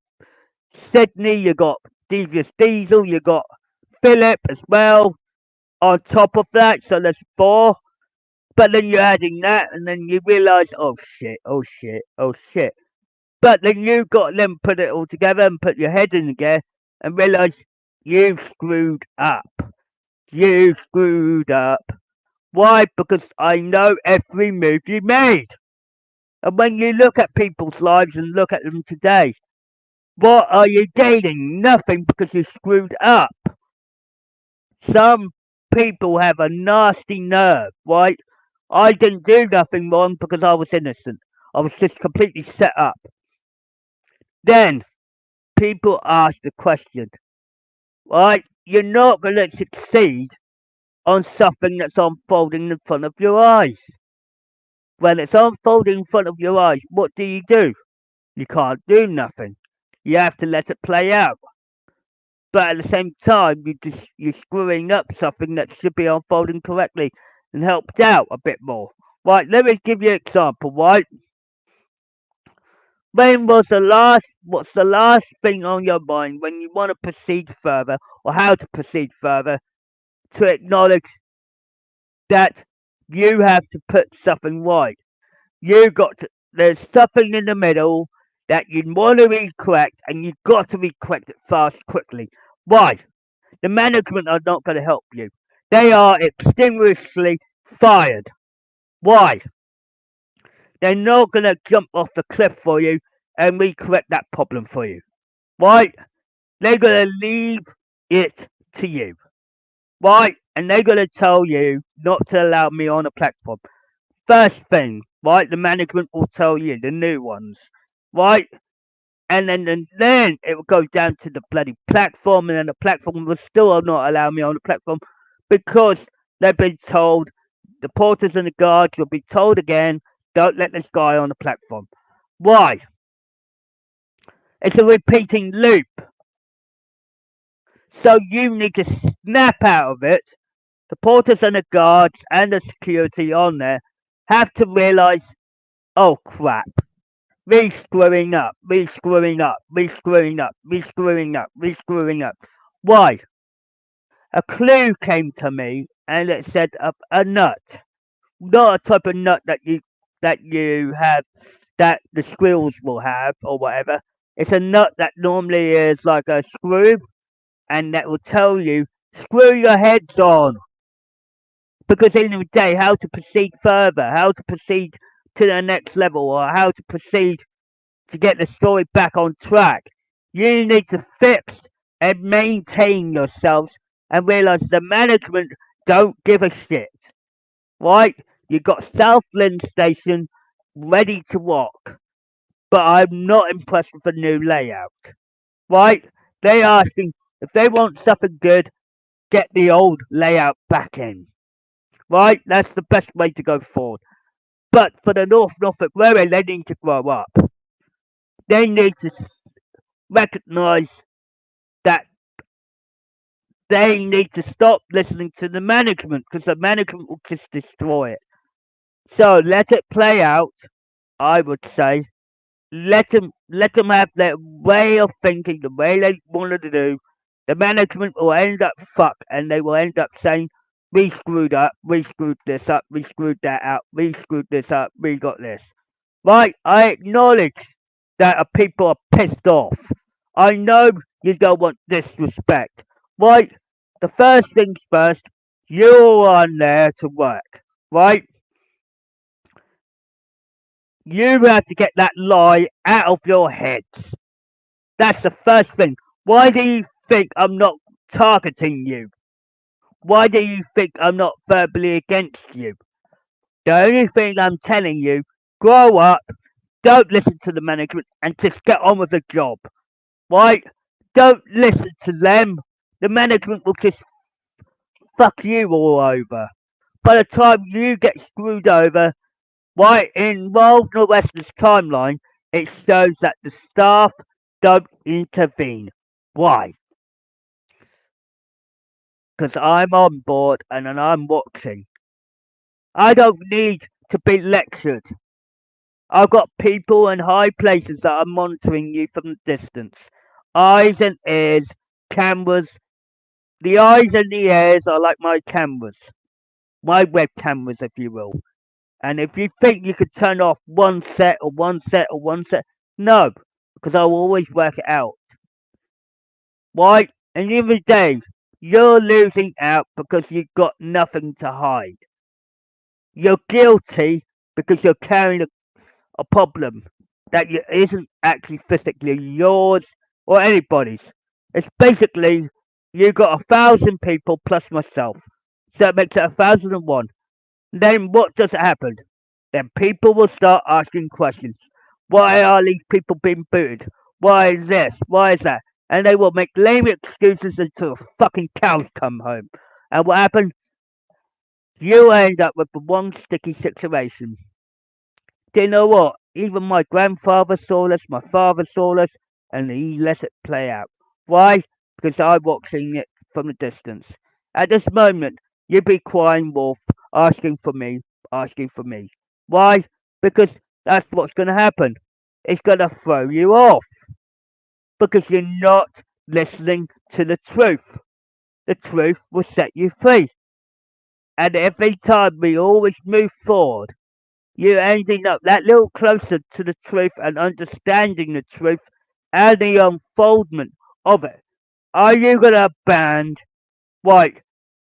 Sydney, you got Devious Diesel, you got Philip as well on top of that, so there's four. But then you're adding that, and then you realise, oh shit, oh shit, oh shit. But then you got them put it all together and put your head in the gear and realise you screwed up. You screwed up. Why? Because I know every move you made. And when you look at people's lives and look at them today, what are you gaining? Nothing because you screwed up. Some people have a nasty nerve, right? I didn't do nothing wrong because I was innocent. I was just completely set up. Then people ask the question, right? You're not going to succeed on something that's unfolding in front of your eyes. When it's unfolding in front of your eyes, what do? You can't do nothing. You have to let it play out. But at the same time, you're screwing up something that should be unfolding correctly and helped out a bit more. Right, let me give you an example, right? What's the last thing on your mind when you want to proceed further or how to proceed further to acknowledge that you have to put something right? There's something in the middle that you want to recorrect and you've got to recorrect it fast, quickly. Why? The management are not going to help you. They are extinguishably fired. Why? They're not going to jump off the cliff for you and recorrect that problem for you. Right? They're going to leave it to you. Right? And they're going to tell you not to allow me on the platform. First thing, right? The management will tell you, the new ones. Right? And then it will go down to the bloody platform, and then the platform will still not allow me on the platform because they've been told, the porters and the guards will be told again, don't let this guy on the platform. Why? It's a repeating loop. So you need to snap out of it. The porters and the guards and the security on there have to realise, oh crap, me screwing up, me screwing up, me screwing up, me screwing up, me screwing up. Why? A clue came to me and it said a nut. Not a type of nut that you have that the squirrels will have or whatever. It's a nut that normally is like a screw and that will tell you screw your heads on. Because in the day, how to proceed further, how to proceed to the next level, or how to proceed to get the story back on track. You need to fix and maintain yourselves and realize the management don't give a shit. Right? You got South Lynn Station ready to rock, but I'm not impressed with the new layout. Right? They asking if they want something good, get the old layout back in. Right? That's the best way to go forward. But for the North Norfolk Railway, they need to grow up. They need to recognise that they need to stop listening to the management because the management will just destroy it. So let it play out. I would say let them have their way of thinking, the way they wanted to do. The management will end up fucked, and they will end up saying, We screwed up, we screwed this up, we screwed that up, we screwed this up, we got this. Right, I acknowledge that people are pissed off. I know you don't want disrespect. Right, the first things first, you're on there to work. Right, you have to get that lie out of your heads. That's the first thing. Why do you think I'm not targeting you? Why do you think I'm not verbally against you? The only thing I'm telling you, grow up, don't listen to the management, and just get on with the job. Right? Don't listen to them. The management will just fuck you all over. By the time you get screwed over, right, in World Northwestern's timeline, it shows that the staff don't intervene. Why? Because I'm on board and then I'm watching. I don't need to be lectured. I've got people in high places that are monitoring you from the distance. Eyes and ears, cameras. The eyes and the ears are like my cameras, my web cameras, if you will. And if you think you could turn off one set or one set or one set, no, because I will always work it out. Right? And every day, you're losing out because you've got nothing to hide. You're guilty because you're carrying a problem that isn't actually physically yours or anybody's. It's basically you got 1,000 people plus myself, so it makes it 1,001. Then what does happen? Then people will start asking questions. Why are these people being booted? Why is this? Why is that? And they will make lame excuses until the fucking cows come home. And what happened? You end up with the one sticky situation. Do you know what? Even my grandfather saw this, my father saw this, and he let it play out. Why? Because I'm watching it from a distance. At this moment, you'd be crying wolf, asking for me, asking for me. Why? Because that's what's going to happen. It's going to throw you off because you're not listening to the truth. The truth will set you free. And every time we always move forward, you're ending up that little closer to the truth and understanding the truth and the unfoldment of it. Are you gonna ban? Right,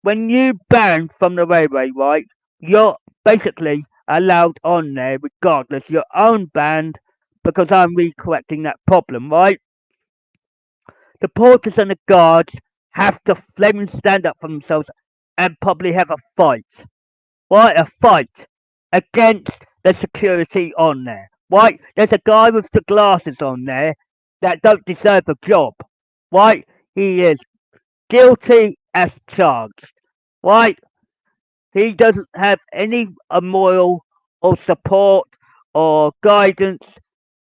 when you ban from the railway, right, you're basically allowed on there regardless. Your own banned because I'm recorrecting that problem, right? The porters and the guards have to flaming stand up for themselves and probably have a fight. Right, a fight against the security on there. Right, there's a guy with the glasses on there that don't deserve a job. Right, he is guilty as charged. Right, he doesn't have any moral or support or guidance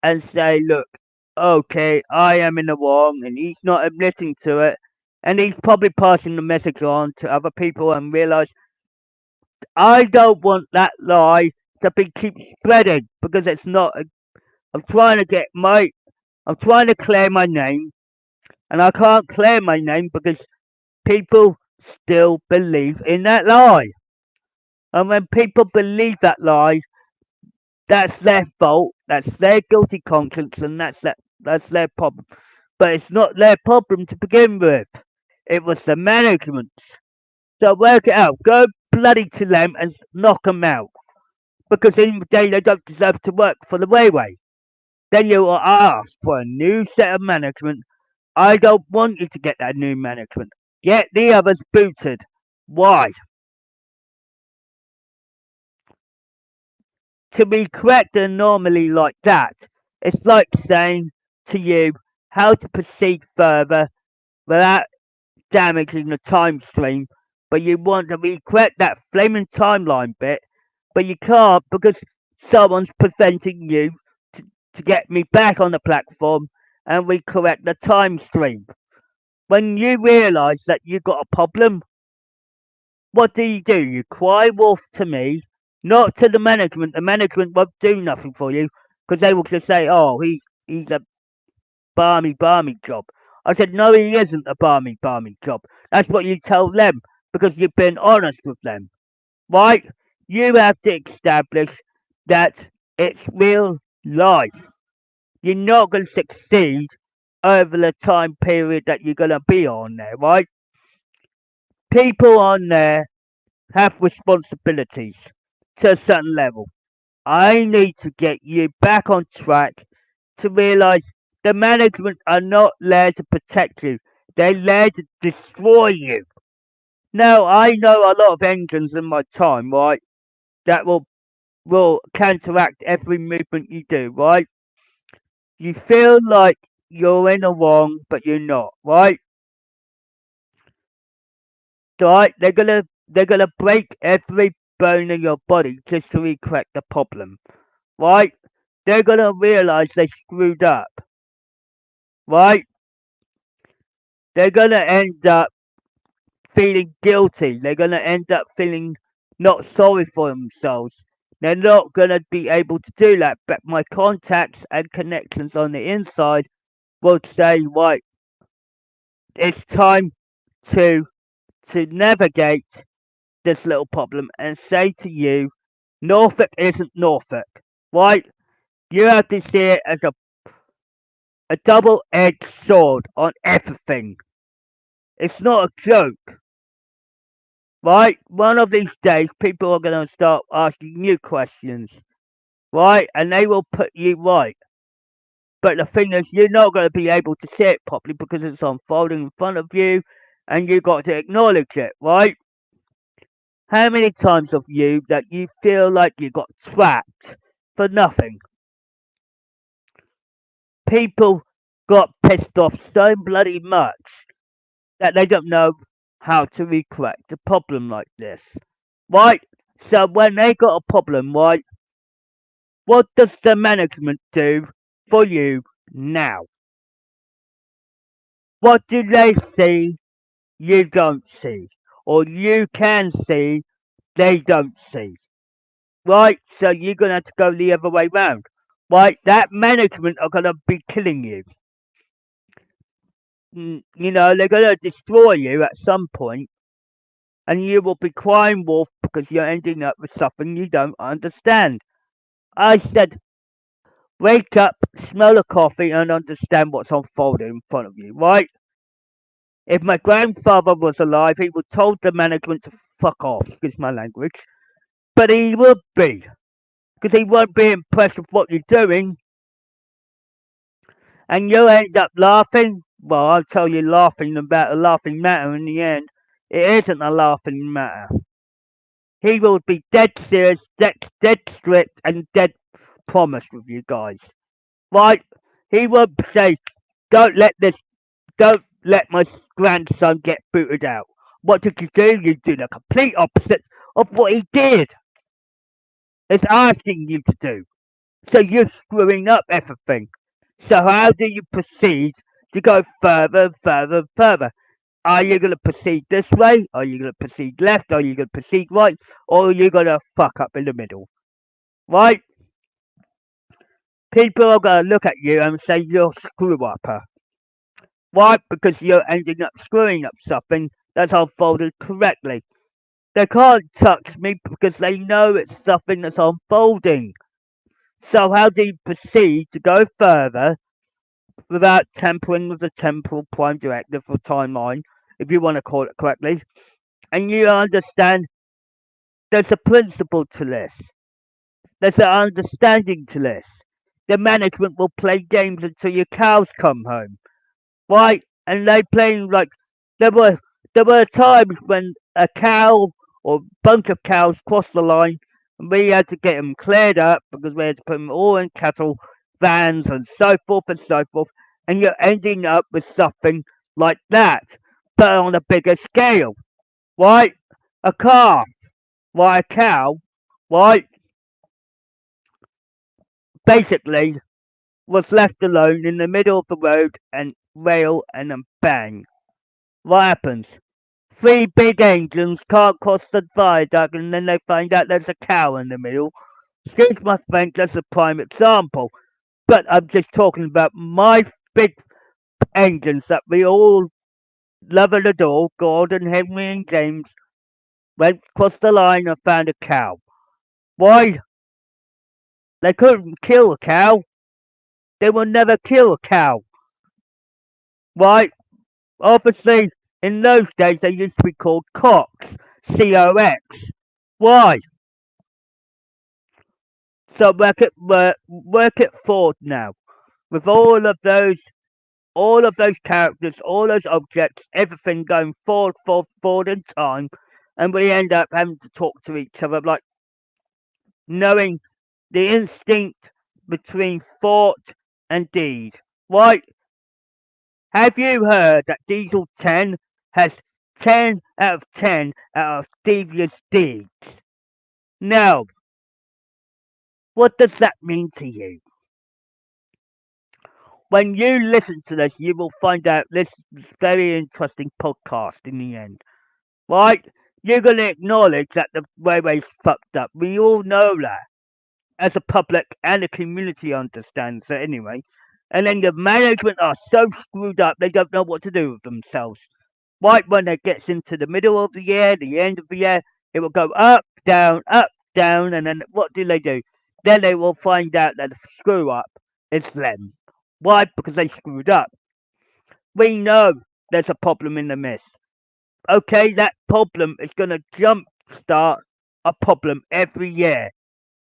and say, look, okay, I am in the wrong, and he's not admitting to it, and he's probably passing the message on to other people and realize I don't want that lie to be keep spreading because it's not. I'm trying to get my. I'm trying to clear my name, and I can't clear my name because people still believe in that lie. And when people believe that lie, that's their fault. That's their guilty conscience, and that's their problem. But it's not their problem to begin with. It was the management's. So work it out. Go bloody to them and knock them out. Because in the day they don't deserve to work for the railway. Then you will ask for a new set of management. I don't want you to get that new management. Get the others booted. Why? To be correct and normally like that, it's like saying to you how to proceed further without damaging the time stream, but you want to recorrect that flaming timeline bit, but you can't because someone's preventing you to get me back on the platform and we correct the time stream. When you realise that you've got a problem, what do? You cry wolf to me, not to the management. The management won't do nothing for you because they will just say, oh, he's a barmy job. I said, no, he isn't a barmy job. That's what you tell them. because you've been honest with them, right? You have to establish that it's real life. You're not going to succeed over the time period that you're going to be on there, right? People on there have responsibilities to a certain level. I need to get you back on track to realize the management are not there to protect you. They're there to destroy you. Now, I know a lot of engines in my time, right, that will counteract every movement you do, right? You feel like you're in the wrong, but you're not, right? Right? They're gonna break every bone in your body just to correct the problem, right? They're gonna realize they screwed up, right? They're gonna end up feeling guilty. They're gonna end up feeling not sorry for themselves. They're not gonna be able to do that. But my contacts and connections on the inside will say, right, it's time to navigate this little problem and say to you, Norfolk isn't Norfolk, right? You have to see it as a double-edged sword on everything. It's not a joke, right? One of these days, people are going to start asking you questions, right? And they will put you right. But the thing is, you're not going to be able to see it properly because it's unfolding in front of you, and you've got to acknowledge it, right? How many times have you that you feel like you got trapped for nothing? People got pissed off so bloody much that they don't know how to correct a problem like this. Right? So when they got a problem, right, what does the management do for you now? What do they see you don't see? Or you can see they don't see? Right? So you're gonna have to go the other way round. Right? That management are gonna be killing you. You know, they're gonna destroy you at some point, and you will be crying wolf because you're ending up with something you don't understand. I said, wake up, smell the coffee, and understand what's unfolding in front of you, right? If my grandfather was alive, he would told the management to fuck off, excuse my language. But he would be, because he won't be impressed with what you're doing, and you'll end up laughing. Well, I'll tell you laughing about a laughing matter in the end. It isn't a laughing matter. He will be dead serious, dead strict, and dead promised with you guys. Right? He won't say, don't let this, don't let my grandson get booted out. What did you do? You did the complete opposite of what he did. It's asking you to do. So you're screwing up everything. So how do you proceed to go further and further and further? Are you going to proceed this way? Are you going to proceed left? Are you going to proceed right? Or are you going to fuck up in the middle? Right? People are going to look at you and say you're a screw upper. Why? Because you're ending up screwing up something that's unfolded correctly. They can't touch me because they know it's something that's unfolding. So how do you proceed to go further without tampering with the temporal prime directive or timeline, if you want to call it correctly? And you understand there's a principle to this. There's an understanding to this. The management will play games until your cows come home. Right? And they playing like there were there were times when a cow or bunch of cows crossed the line, and we had to get them cleared up because we had to put them all in cattle vans and so forth and so forth. And you're ending up with something like that, but on a bigger scale, right? A calf, right? A cow, right? Basically, was left alone in the middle of the road and rail and then bang. What happens? Three big engines can't cross the viaduct and then they find out there's a cow in the middle. Excuse my French, that's a prime example. But I'm just talking about my big engines that we all love and adore, Gordon, Henry and James. went across the line and found a cow. Why? They couldn't kill a cow. They will never kill a cow. Why? Obviously, in those days they used to be called cocks. COX. Why? So work it forward now. With all of those characters, all those objects, everything going forward in time, and we end up having to talk to each other, like knowing the instinct between thought and deed. Right? Have you heard that Diesel 10 has 10 out of 10 out of devious deeds? Now, what does that mean to you? When you listen to this, you will find out this is a very interesting podcast in the end. Right? You're going to acknowledge that the railway's fucked up. We all know that. As the public and the community understands it anyway. And then the management are so screwed up they don't know what to do with themselves. Right when it gets into the middle of the year, the end of the year, it will go up, down, and then what do? Then they will find out that the screw up is them. Why? Because they screwed up. We know there's a problem in the mist. Okay, that problem is going to jumpstart a problem every year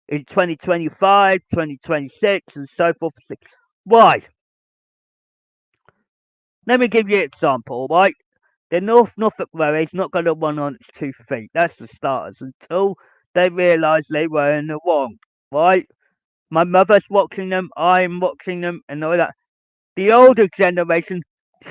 in 2025, 2026, and so forth. Why? Let me give you an example, right? The Norfolk Railway is not going to run on its 2 feet. That's for starters. Until they realise they were in the wrong, right? My mother's watching them, I'm watching them, and all that. The older generation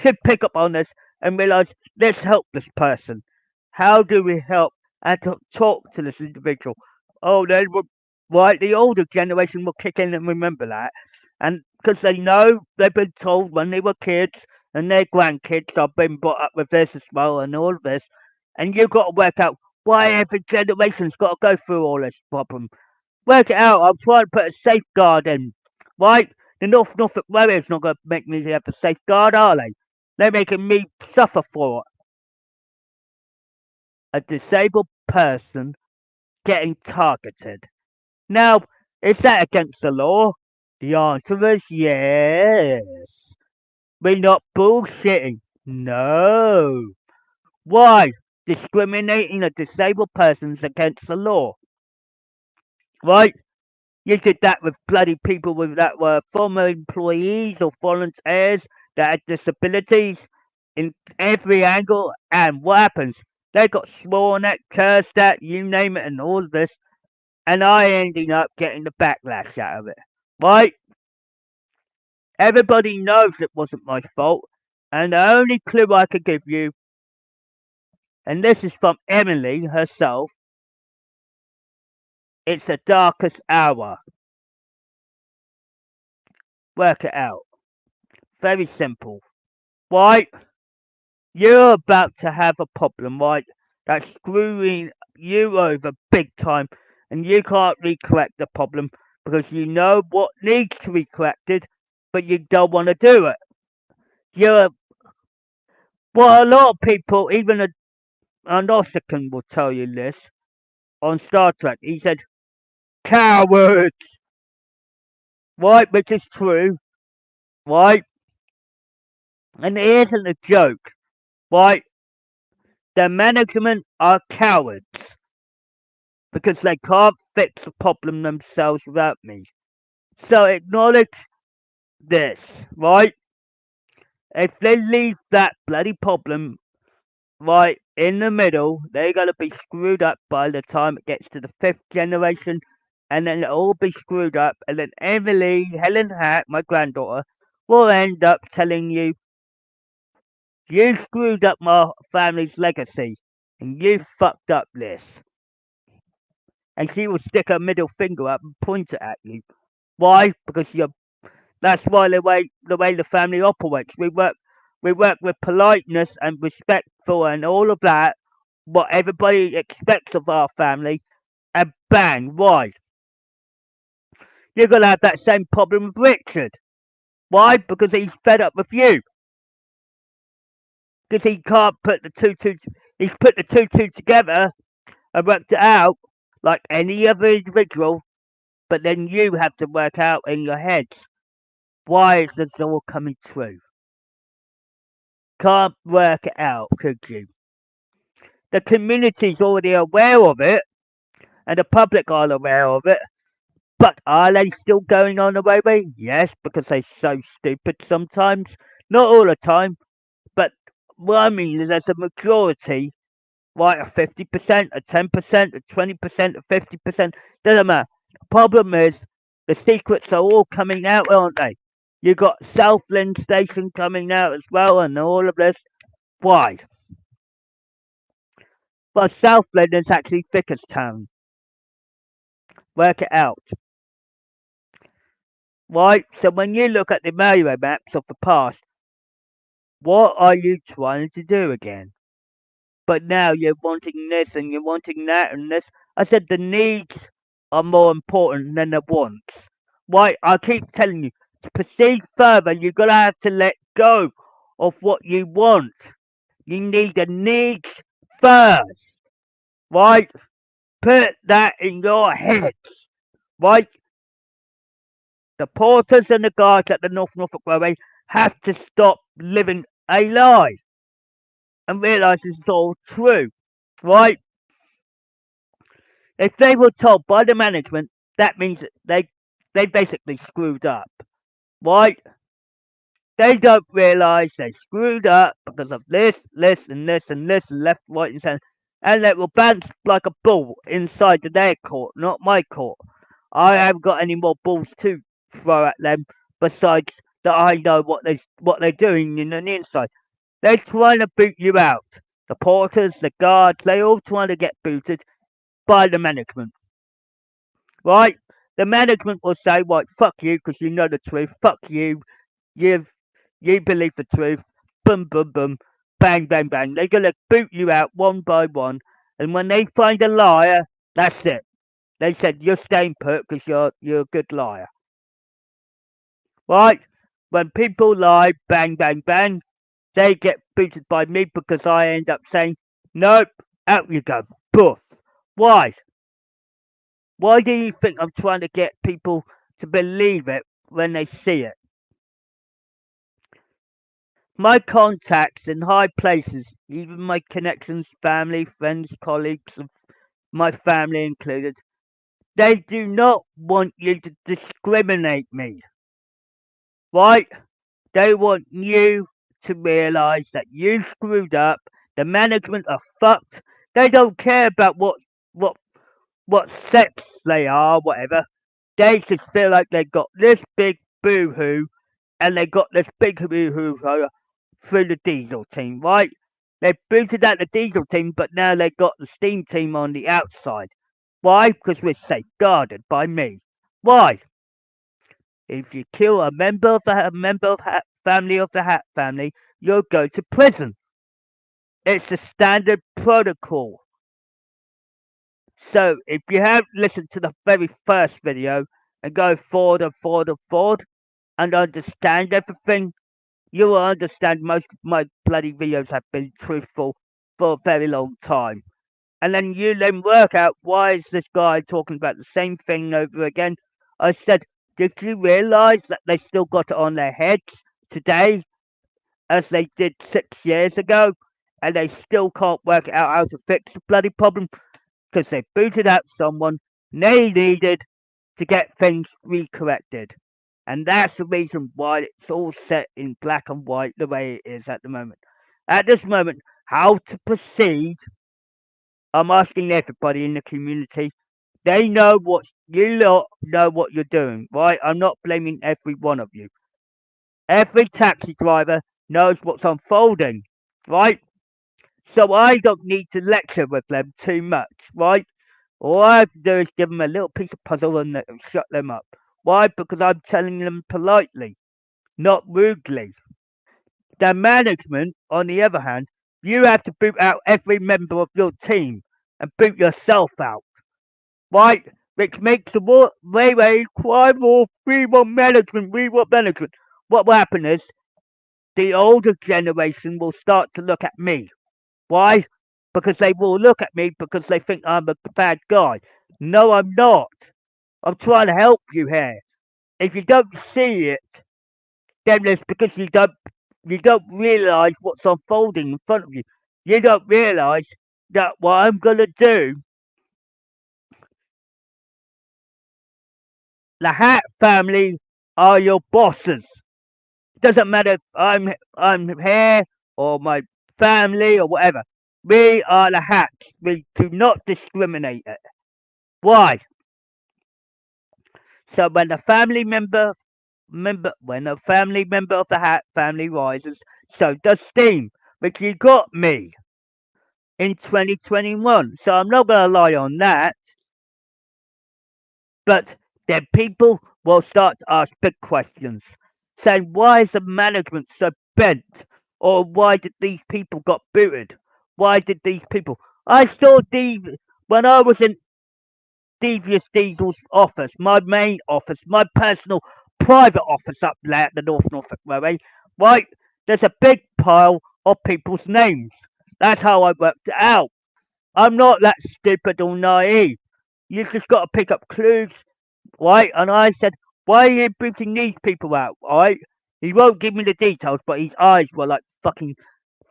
should pick up on this and realise, let's help this person. How do we help? And to talk to this individual. Oh, they will, right? The older generation will kick in and remember that. And because they know they've been told when they were kids and their grandkids have been brought up with this as well and all of this. And you've got to work out why every generation's got to go through all this problem. Work it out. I'm trying to put a safeguard in, right? The Norfolk Warriors not going to make me have a safeguard, are they? They're making me suffer for it. A disabled person getting targeted. Now, is that against the law? The answer is yes. We're not bullshitting. No. Why? Discriminating a disabled person's against the law. Right? You did that with bloody people with that were former employees or volunteers that had disabilities in every angle. And what happens? They got sworn at, cursed at, you name it, and all of this. And I ended up getting the backlash out of it. Right? Everybody knows it wasn't my fault. And the only clue I could give you, and this is from Emily herself, it's the darkest hour. Work it out. Very simple. Right? You're about to have a problem, right? That's screwing you over big time, and you can't recollect the problem because you know what needs to be corrected, but you don't want to do it. You're well, a lot of people, even an Ossican will tell you this on Star Trek. He said, "Cowards," right? Which is true, right? And it isn't a joke, right? The management are cowards because they can't fix the problem themselves without me. So acknowledge this, right? If they leave that bloody problem right in the middle, they're gonna be screwed up by the time it gets to the fifth generation, and then it'll all be screwed up, and then Emily, Helen Hatt, my granddaughter, will end up telling you, you screwed up my family's legacy, and you fucked up this. And she will stick her middle finger up and point it at you. Why? Because you're that's why the way the family operates. We work with politeness and respectful and all of that, what everybody expects of our family, and bang, why? You're gonna have that same problem with Richard. Why? Because he's fed up with you. Because he can't put the two he's put the two together I worked it out like any other individual, but then you have to work out in your heads, why is this all coming true? Can't work it out, could you? The community's already aware of it, and the public are aware of it, but are they still going on the way? Yes, because they're so stupid sometimes. Not all the time, but what I mean is there's a majority, right? A 50%, a 10%, a 20%, a 50%, doesn't matter. Problem is, the secrets are all coming out, aren't they? You got Southland Station coming out as well, and all of this. Why? Well, Southland is actually Vickerstown. Work it out. Right? So when you look at the Mario maps of the past, what are you trying to do again? But now you're wanting this and you're wanting that and this. I said the needs are more important than the wants. Right? I keep telling you, to proceed further, you're going to have to let go of what you want. You need the needs first. Right? Put that in your head. Right? The porters and the guards at the Norfolk Railway have to stop living a lie and realise it's all true, right? If they were told by the management, that means that they basically screwed up, right? They don't realise they screwed up because of this, and this, and this, and left, right, and centre. And it will bounce like a ball inside their court, not my court. I haven't got any more balls to throw at them besides that I know what they're doing in the inside. They're trying to boot you out. The porters, the guards, they all trying to get booted by the management, right? The management will say, right, fuck you because you know the truth. Fuck you. You you believe the truth. Boom, boom, boom. Bang, bang, bang. They're going to boot you out one by one. And when they find a liar, that's it. They said, you're staying put because you're a good liar. Right? When people lie, bang, bang, bang, they get booted by me because I end up saying, nope, out you go. Boof. Why? Why do you think I'm trying to get people to believe it when they see it? My contacts in high places, even my connections, family, friends, colleagues, of my family included, they do not want you to discriminate me, right? They want you to realise that you screwed up. The management are fucked. They don't care about what what sex they are, whatever. They just feel like they got this big boo hoo, and they got this big boo hoo through the diesel team, right? They booted out the diesel team, but now they got the steam team on the outside. Why? Because we're safeguarded by me. Why? If you kill a member of Hatt family of the Hatt family, you'll go to prison. It's a standard protocol. So if you have listened to the very first video and go forward and forward and forward and understand everything, you will understand most of my bloody videos have been truthful for a very long time. And then you then work out, why is this guy talking about the same thing over again? I said, did you realise that they still got it on their heads today as they did 6 years ago? And they still can't work out how to fix the bloody problem because they booted out someone they needed to get things recorrected. And that's the reason why it's all set in black and white the way it is at the moment. At this moment, how to proceed, I'm asking everybody in the community. They know what you lot know what you're doing, right? I'm not blaming every one of you. Every taxi driver knows what's unfolding, right? So I don't need to lecture with them too much, right? All I have to do is give them a little piece of puzzle and it'll shut them up. Why? Because I'm telling them politely, not rudely. The management, on the other hand, you have to boot out every member of your team and boot yourself out, right? Which makes the railway cry more, we want management, we want management. What will happen is the older generation will start to look at me. Why? because they will look at me because they think I'm a bad guy. No, I'm not. I'm trying to help you here. If you don't see it, then it's because you don't realise what's unfolding in front of you. You don't realise that what I'm gonna do, the Hat family are your bosses. Doesn't matter if I'm here or my family or whatever. We are the Hats. We do not discriminate. Why? So when a family member of the Hat family rises, so does steam, which you got me in 2021. So I'm not gonna lie on that. But then people will start to ask big questions, saying why is the management so bent, or why did these people got booted? Why did these people? I saw when I was in Devious Diesel's office, my main office, my personal private office up there at the Norfolk Railway, right? There's a big pile of people's names. That's how I worked it out. I'm not that stupid or naive. You just got to pick up clues, right? And I said, why are you booting these people out, right? He won't give me the details, but his eyes were like fucking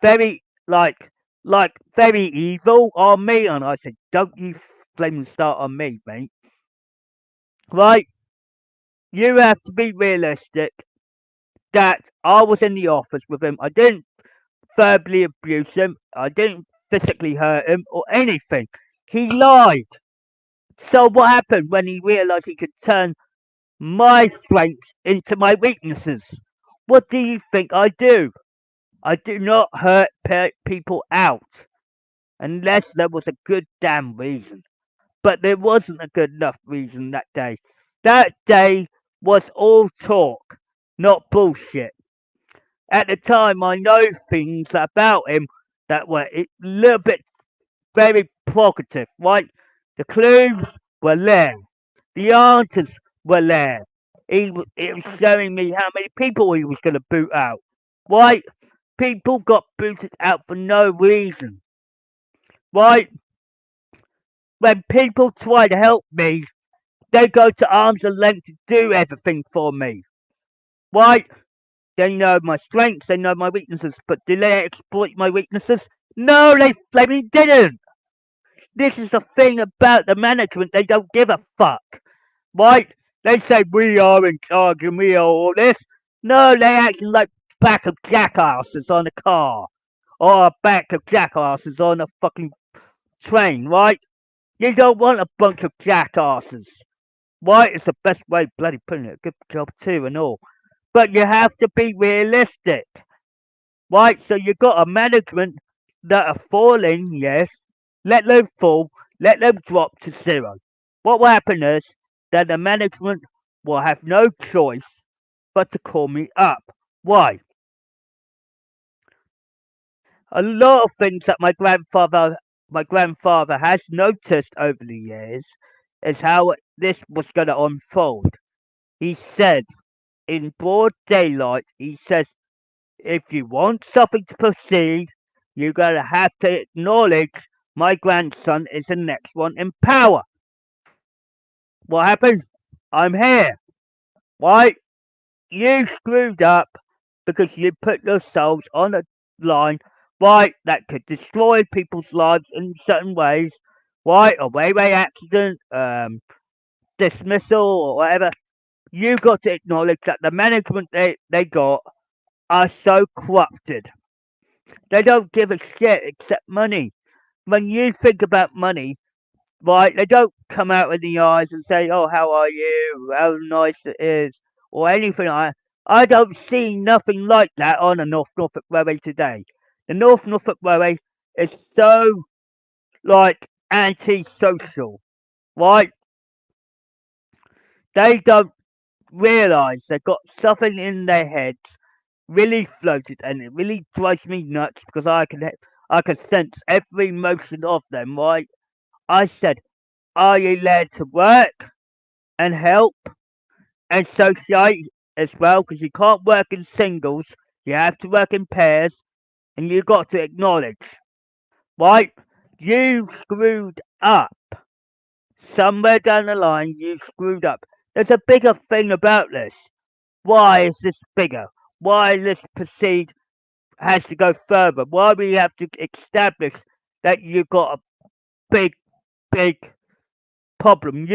very, very evil on me. And I said, don't you flaming start on me, mate. Right? You have to be realistic that I was in the office with him. I didn't verbally abuse him. I didn't physically hurt him or anything. He lied. So what happened when he realised he could turn my strengths into my weaknesses? What do you think I do? I do not hurt people out unless there was a good damn reason. But there wasn't a good enough reason that day. That day was all talk, not bullshit. At the time, I know things about him that were a little bit very provocative, right? The clues were there. The answers were there. It was showing me how many people he was going to boot out. Right? People got booted out for no reason. Right? When people try to help me, they go to arms and length to do everything for me. Right? They know my strengths, they know my weaknesses, but do they exploit my weaknesses? No, they flaming didn't. This is the thing about the management, they don't give a fuck. Right? They say we are in charge and we are all this. No, they acting like back of jackasses on a car. Or a back of jackasses on a fucking train, right? You don't want a bunch of jackasses. Right? It's the best way of bloody putting it. Good job too and all. But you have to be realistic. Right? So you got a management that are falling, yes. Let them fall, let them drop to zero. What will happen is that the management will have no choice but to call me up. Why? A lot of things that my grandfather has noticed over the years is how this was going to unfold. He said in broad daylight, he says, if you want something to proceed, you're going to have to acknowledge my grandson is the next one in power. What happened? I'm here. Why? You screwed up because you put yourselves on a line, right, that could destroy people's lives in certain ways, right? A railway accident, dismissal, or whatever. You got to acknowledge that the management they got are so corrupted. They don't give a shit except money. When you think about money, right, they don't come out in the eyes and say, "Oh, how are you? How nice it is," or anything like that. I don't see nothing like that on the North Norfolk Railway today. The North Norfolk Railway is so like anti-social, right? They don't realise they've got something in their heads really floated, and it really drives me nuts because I can sense every motion of them. Right? I said, "Are you there to work and help and sociate as well? Because you can't work in singles. You have to work in pairs, and you got to acknowledge, right? You screwed up. Somewhere down the line, you screwed up. There's a bigger thing about this. Why is this bigger? Why this proceed has to go further? Why we have to establish that you've got a big, big problem?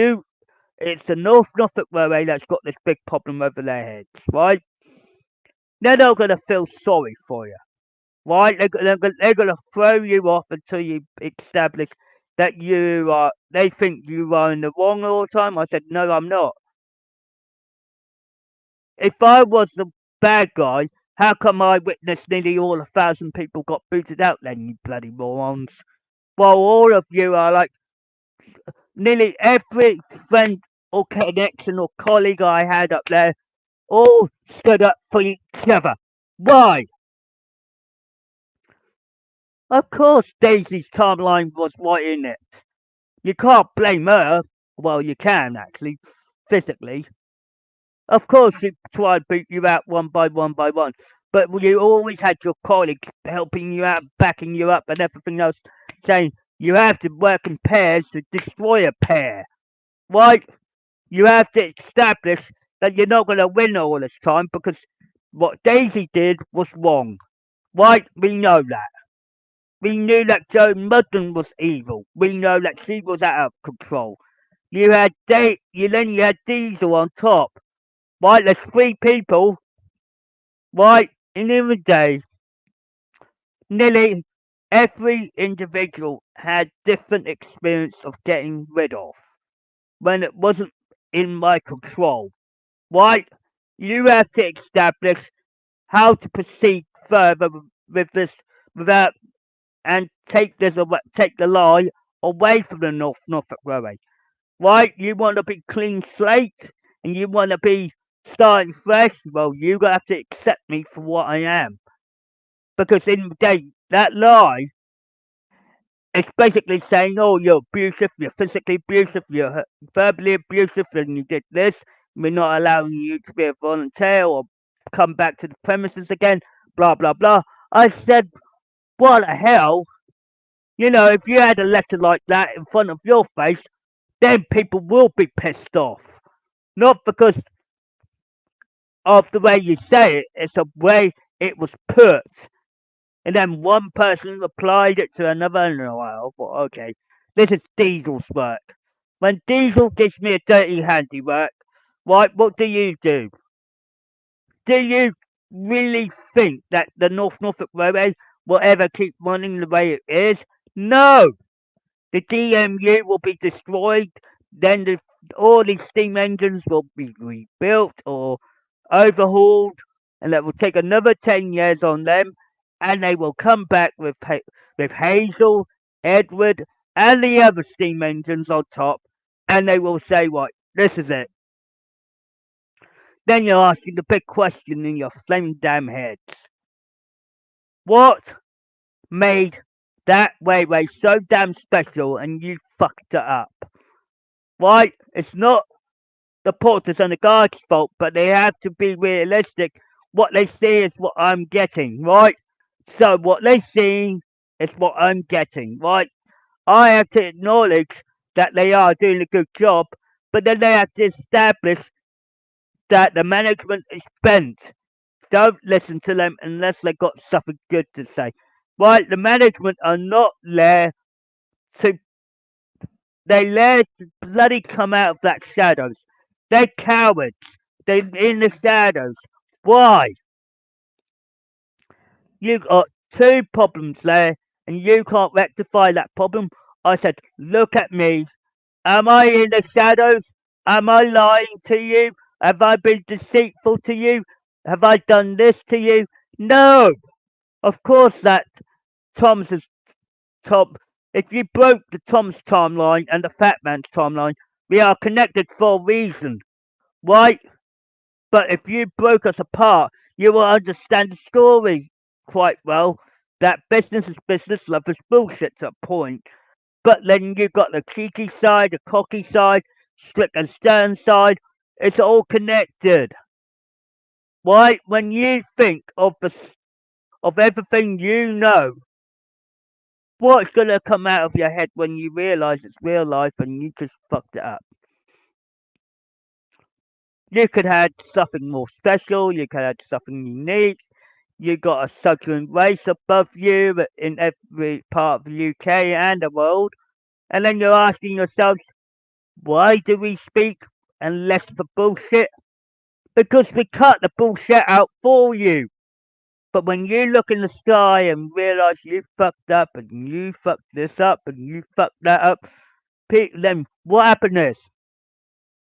It's the North Norfolk Railway that's got this big problem over their heads, right? They're not going to feel sorry for you, right? They're going to throw you off until you establish that they think you are in the wrong all the time. I said, no, I'm not. If I was the bad guy, how come I witnessed nearly all 1,000 people got booted out then, you bloody morons? While all of you are like, nearly every friend or connection or colleague I had up there all stood up for each other. Why? Of course Daisy's timeline was right in it. You can't blame her. Well, you can actually, physically. Of course she tried to beat you out one by one by one. But you always had your colleagues helping you out, backing you up and everything else, saying you have to work in pairs to destroy a pair. Right? You have to establish that you're not going to win all this time because what Daisy did was wrong. Right? We know that. We knew that Joe Mudden was evil. We know that she was out of control. You had Diesel on top. Right? There's three people. Right? In the day, nearly every individual had different experience of getting rid of when it wasn't in my control. Right? You have to establish how to proceed further with this without and take the lie away from the Norfolk Railway. Right? You want to be clean slate and you want to be starting fresh. Well, you have to accept me for what I am because in the day that lie it's basically saying, oh, you're abusive, you're physically abusive, you're verbally abusive, and you did this. We're not allowing you to be a volunteer or come back to the premises again, blah, blah, blah. I said, what the hell? You know, if you had a letter like that in front of your face, then people will be pissed off. Not because of the way you say it, it's the way it was put. And then one person applied it to another, and I thought, okay, this is Diesel's work. When Diesel gives me a dirty handiwork, right, what do? Do you really think that the North Norfolk Railway will ever keep running the way it is? No! The DMU will be destroyed, then all these steam engines will be rebuilt or overhauled, and that will take another 10 years on them, and they will come back with Hazel, Edward, and the other steam engines on top, and they will say, "What? This is it." Then you're asking the big question in your flaming damn heads: What made that railway so damn special, and you fucked it up? Right? It's not the porters and the guards' fault, but they have to be realistic. What they see is what I'm getting, right? So what they see is what I'm getting, right? I have to acknowledge that they are doing a good job, but then they have to establish that the management is bent. Don't listen to them unless they got something good to say. Right? The management are not there to they there to bloody come out of that shadows. They're cowards. They're in the shadows. Why? You got two problems there, and you can't rectify that problem. I said, look at me. Am I in the shadows? Am I lying to you? Have I been deceitful to you? Have I done this to you? No. Of course that Tom's is Tom. If you broke the Tom's timeline and the Fat Man's timeline, we are connected for a reason, right? But if you broke us apart, you will understand the story quite well. That business is business, love is bullshit to a point. But then you've got the cheeky side, the cocky side, slick and stern side. It's all connected. Right? When you think of everything you know, What's gonna come out of your head when you realise it's real life and you just fucked it up? You could have something more special, you could have something unique, you got a southern race above you in every part of the UK and the world, and then you're asking yourself, why do we speak and less for bullshit? Because we cut the bullshit out for you. But when you look in the sky and realise you fucked up and you fucked this up and you fucked that up, then what happened is,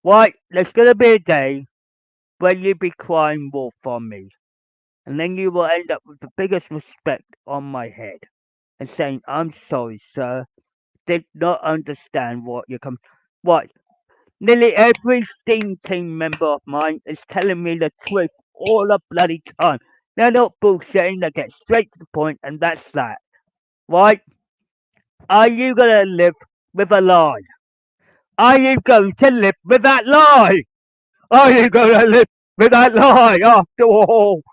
why, there's going to be a day when you be crying wolf on me. And then you will end up with the biggest respect on my head and saying, I'm sorry, sir. Did not understand what you're coming. What? Nearly every Steam team member of mine is telling me the truth all the bloody time. They're not bullshitting, they get straight to the point, and that's that. Right? Are you gonna live with a lie? Are you going to live with that lie? Are you gonna live with that lie after all?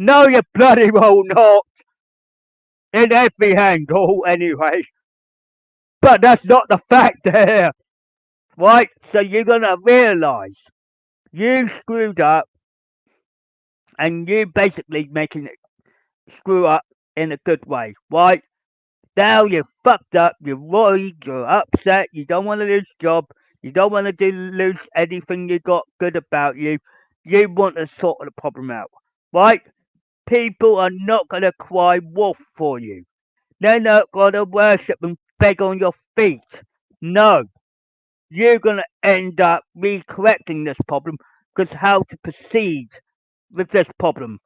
No, you bloody well not. In every angle, anyway. But that's not the fact here. Right? So you're gonna realise you screwed up and you basically making it screw up in a good way, right? Now you're fucked up, you're worried, you're upset, you don't want to lose job, you don't want to lose anything you got good about you. You want to sort the problem out, right? People are not going to cry wolf for you. They're not going to worship and beg on your feet. No, you're going to end up recorrecting this problem because how to proceed with this problem.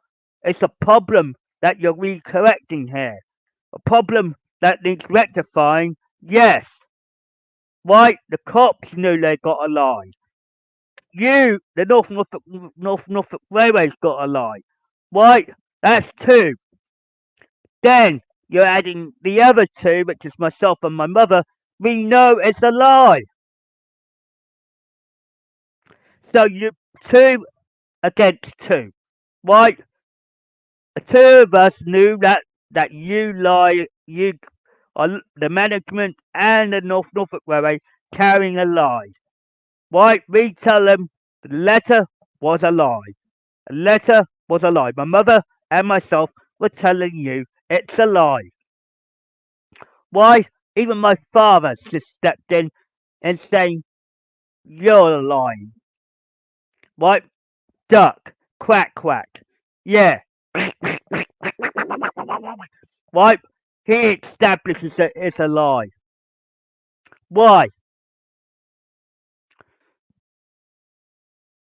It's a problem that you're recorrecting here. A problem that needs rectifying. Yes. Right? The cops knew they got a lie. You, the North Norfolk Railway's got a lie. Right? That's two. Then you're adding the other two, which is myself and my mother. We know it's a lie. So you two against two. Right? The two of us knew that you lie. You are the management and the Norfolk Railway carrying a lie. Right? We tell them the letter was a lie. The letter was a lie. My mother and myself were telling you it's a lie. Why? Even my father just stepped in and saying, you're lying. Right? Duck. Quack, quack. Yeah. Right? He establishes that it's a lie. Why?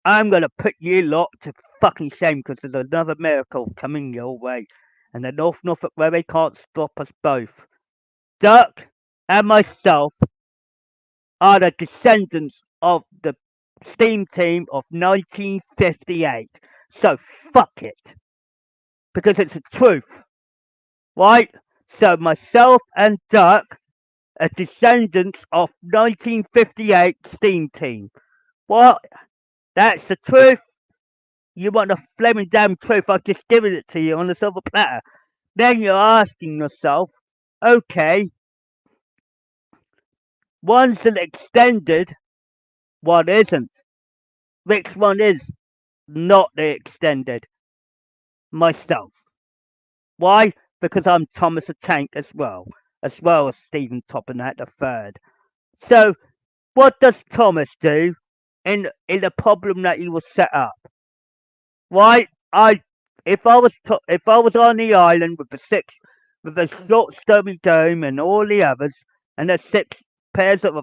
I'm gonna put you lot to fucking shame because there's another miracle coming your way, and the Norfolk Railway can't stop us both. Duck and myself are the descendants of the steam team of 1958. So fuck it, because it's the truth, right? So myself and Duck are descendants of 1958 steam team. What? That's the truth. You want the flaming damn truth? I've just given it to you on a silver platter. Then you're asking yourself, okay, one's an extended, one isn't. Which one is not the extended? Myself. Why? Because I'm Thomas the Tank as well as Stephen Topham the third. So what does Thomas do in the problem that he was set up? Why? If I was on the island with the short stubby dome and all the others and the six pairs of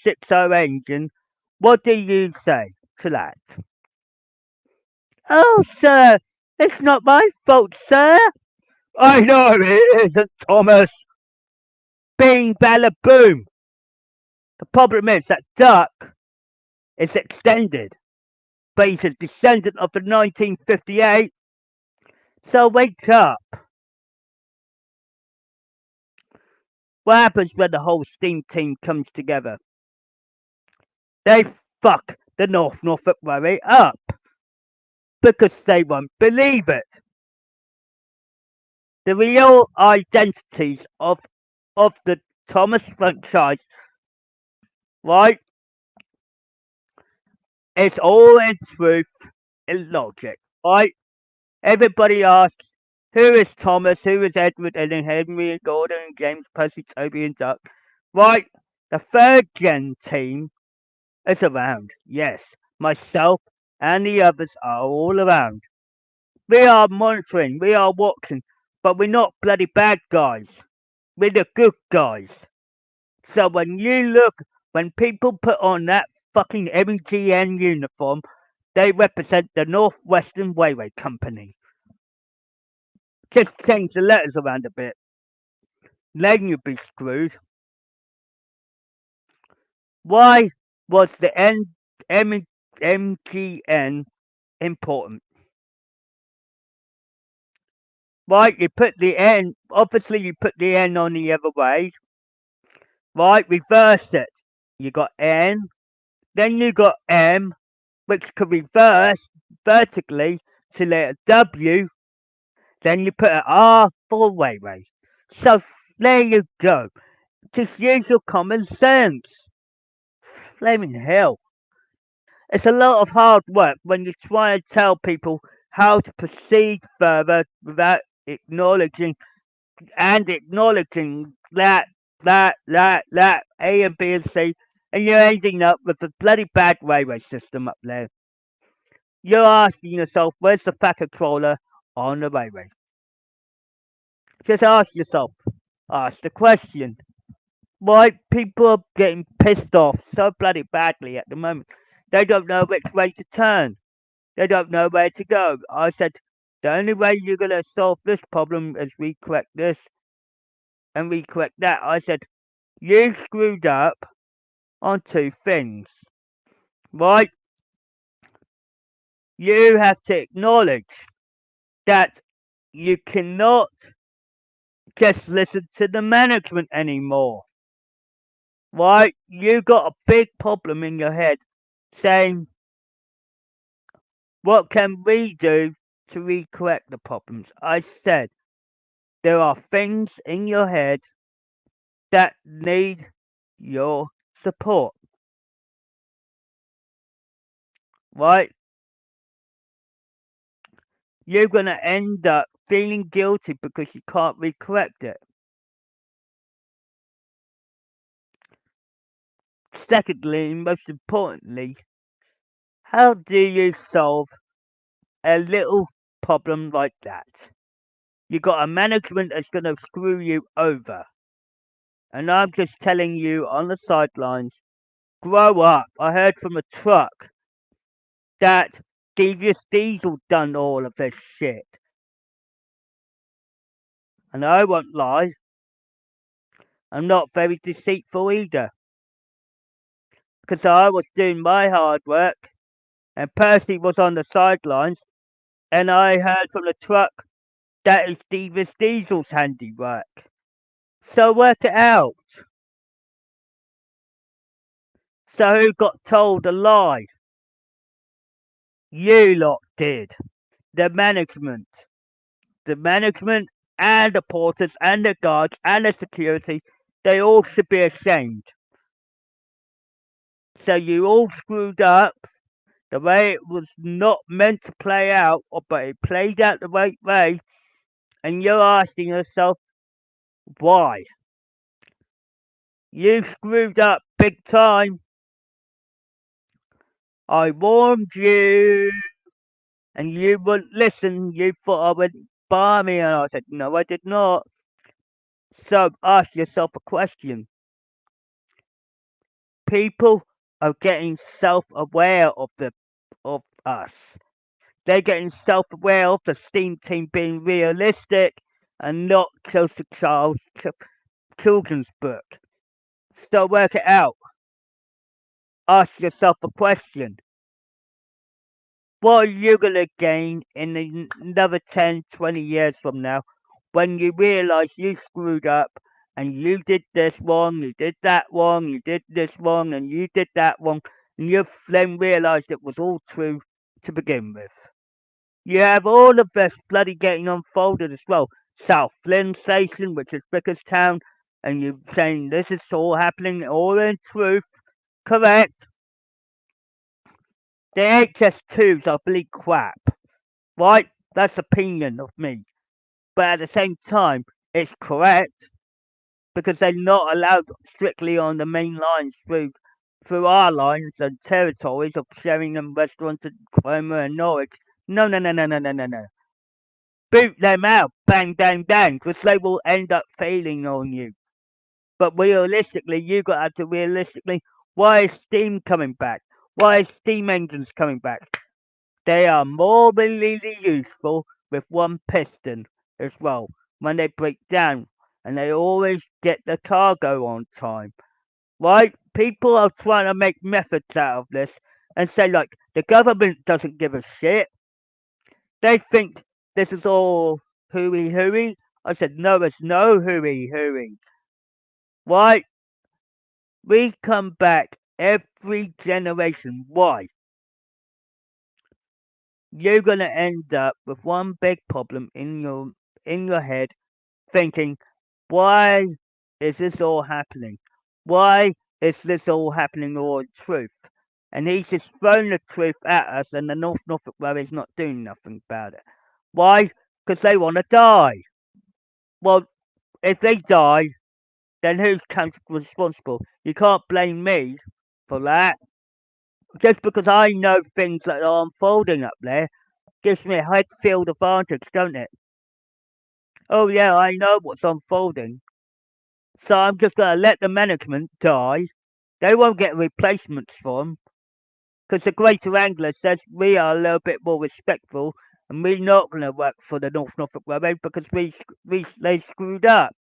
060 engine, what do you say to that? Oh, sir, it's not my fault, sir. I know it isn't, Thomas. Bing, balla, boom. The problem is that Duck is extended, but he's a descendant of the 1958. So wake up. What happens when the whole steam team comes together? They fuck the Norfolk Railway up because they won't believe it. The real identities of of the Thomas franchise, right? It's all in truth and logic, right? Everybody asks, who is Thomas, who is Edward, and then Henry and Gordon and James, Percy, Toby and Duck, right? The third gen team is around, yes. Myself and the others are all around. We are monitoring, we are watching, but we're not bloody bad guys. We're the good guys. So when people put on that fucking M&GN uniform, they represent the Northwestern Railway Company. Just change the letters around a bit. Then you'd be screwed. Why was the M&GN important? Right, you put the N, obviously you put the N on the other way. Right, reverse it. You got N, then you got M, which could reverse vertically to letter W, then you put an R for railway. So there you go. Just use your common sense. Flaming hell. It's a lot of hard work when you try and tell people how to proceed further without acknowledging that A and B and C, and you're ending up with a bloody bad railway system up there. You're asking yourself, where's the fat controller on the railway? Just ask yourself, ask the question. Why people are getting pissed off so bloody badly at the moment? They don't know which way to turn. They don't know where to go. I said, the only way you're going to solve this problem is we correct this and we correct that. I said, you screwed up on two things, right? You have to acknowledge that you cannot just listen to the management anymore, right? You got a big problem in your head saying, what can we do to recorrect the problems? I said, there are things in your head that need your support, right? You're going to end up feeling guilty because you can't recorrect it. Secondly, and most importantly, how do you solve a little problem like that? You got a management that's going to screw you over. And I'm just telling you on the sidelines, grow up. I heard from a truck that Devious Diesel done all of this shit. And I won't lie, I'm not very deceitful either. Because I was doing my hard work and Percy was on the sidelines and I heard from the truck that is Devious Diesel's handiwork. So work it out. So who got told a lie? You lot did. The management. The management and the porters and the guards and the security, they all should be ashamed. So you all screwed up the way it was not meant to play out, but it played out the right way, and you're asking yourself, why? You screwed up big time. I warned you, and you wouldn't listen. You thought I would bar me, and I said, no, I did not. So ask yourself a question. People are getting self-aware of us. They're getting self-aware of the Steam team being realistic and not close to children's book. So work it out. Ask yourself a question. What are you going to gain in another 10, 20 years from now when you realize you screwed up and you did this wrong, you did that wrong, you did this wrong, and you did that wrong, and you then realized it was all true to begin with? You have all of this bloody getting unfolded as well. South Flynn Station, which is Bickerstown, and you're saying this is all happening all in truth, correct. The HS2s are bleak crap, right? That's opinion of me. But at the same time, it's correct because they're not allowed strictly on the main lines through our lines and territories of Sheringham restaurants and Cromer and Norwich. No, no, no, no, no, no, no, no. Boot them out, bang, bang, bang, because they will end up failing on you. But realistically, you got to have to realistically, why is steam coming back? Why is steam engines coming back? They are more really useful with one piston as well when they break down, and they always get the cargo on time. Right? People are trying to make methods out of this and say, like, the government doesn't give a shit. They think this is all hooey hooey. I said, no, it's no hooey hooey. Right? We come back every generation. Why? You're gonna end up with one big problem in your head, thinking, why is this all happening? Why is this all happening all in truth? And he's just thrown the truth at us, and the North Norfolk Railway's not doing nothing about it. Why? Because they want to die. Well, if they die, then who's responsible? You can't blame me for that. Just because I know things that are unfolding up there gives me a head field advantage, don't it? Oh yeah, I know what's unfolding. So I'm just gonna let the management die. They won't get replacements for them because the Greater Angler says we are a little bit more respectful and we're not gonna work for the North Norfolk Railway because they screwed up.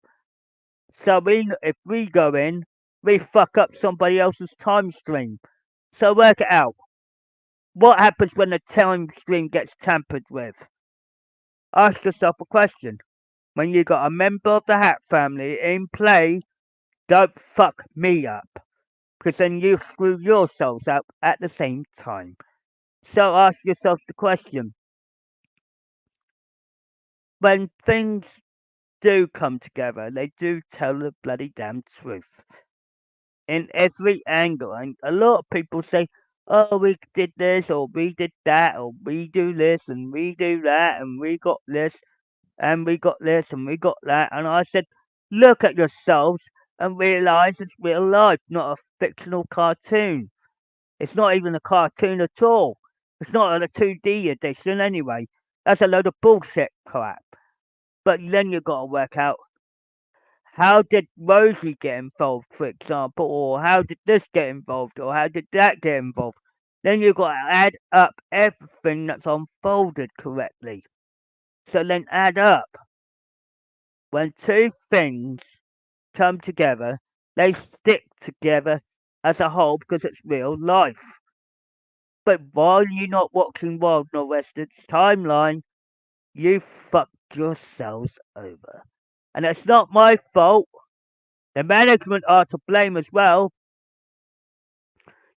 So if we go in, we fuck up somebody else's time stream. So work it out. What happens when the time stream gets tampered with? Ask yourself a question. When you got a member of the Hatt family in play, don't fuck me up, because then you screw yourselves up at the same time. So ask yourself the question: when things do come together, they do tell the bloody damn truth in every angle. And a lot of people say, "Oh, we did this, or we did that, or we do this, and we do that, and we got this, and we got this, and we got that." And I said, look at yourselves and realise it's real life, not a fictional cartoon. It's not even a cartoon at all. It's not a 2D edition anyway. That's a load of bullshit crap. But then you've got to work out, how did Rosie get involved, for example, or how did this get involved, or how did that get involved. Then you've got to add up everything that's unfolded correctly. So then add up. When two things come together, they stick together as a whole because it's real life. But while you're not watching Wild Northwestern's timeline, you fucked yourselves over. And it's not my fault. The management are to blame as well.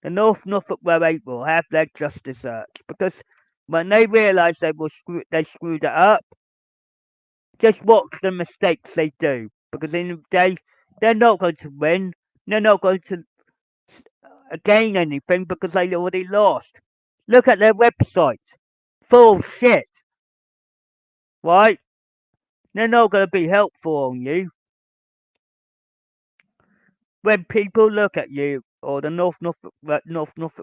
The North Norfolk Railway will have their just desserts because when they realise they screwed it up, just watch the mistakes they do. Because in the day, they're not going to win. They're not going to gain anything because they already lost. Look at their website. Full of shit, right? They're not going to be helpful on you. When people look at you, or the North Norfolk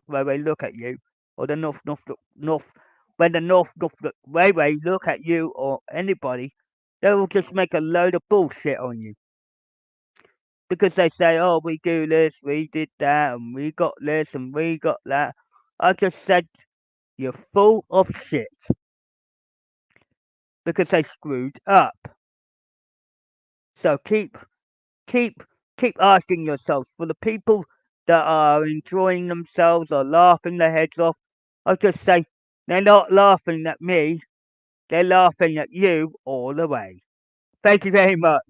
Railway look at you, or the when the North Norfolk Railway look at you or anybody, they will just make a load of bullshit on you. Because they say, oh, we do this, we did that, and we got this, and we got that. I just said, you're full of shit. Because they screwed up. So keep keep asking yourselves for the people that are enjoying themselves or laughing their heads off. I just say they're not laughing at me, they're laughing at you all the way. Thank you very much.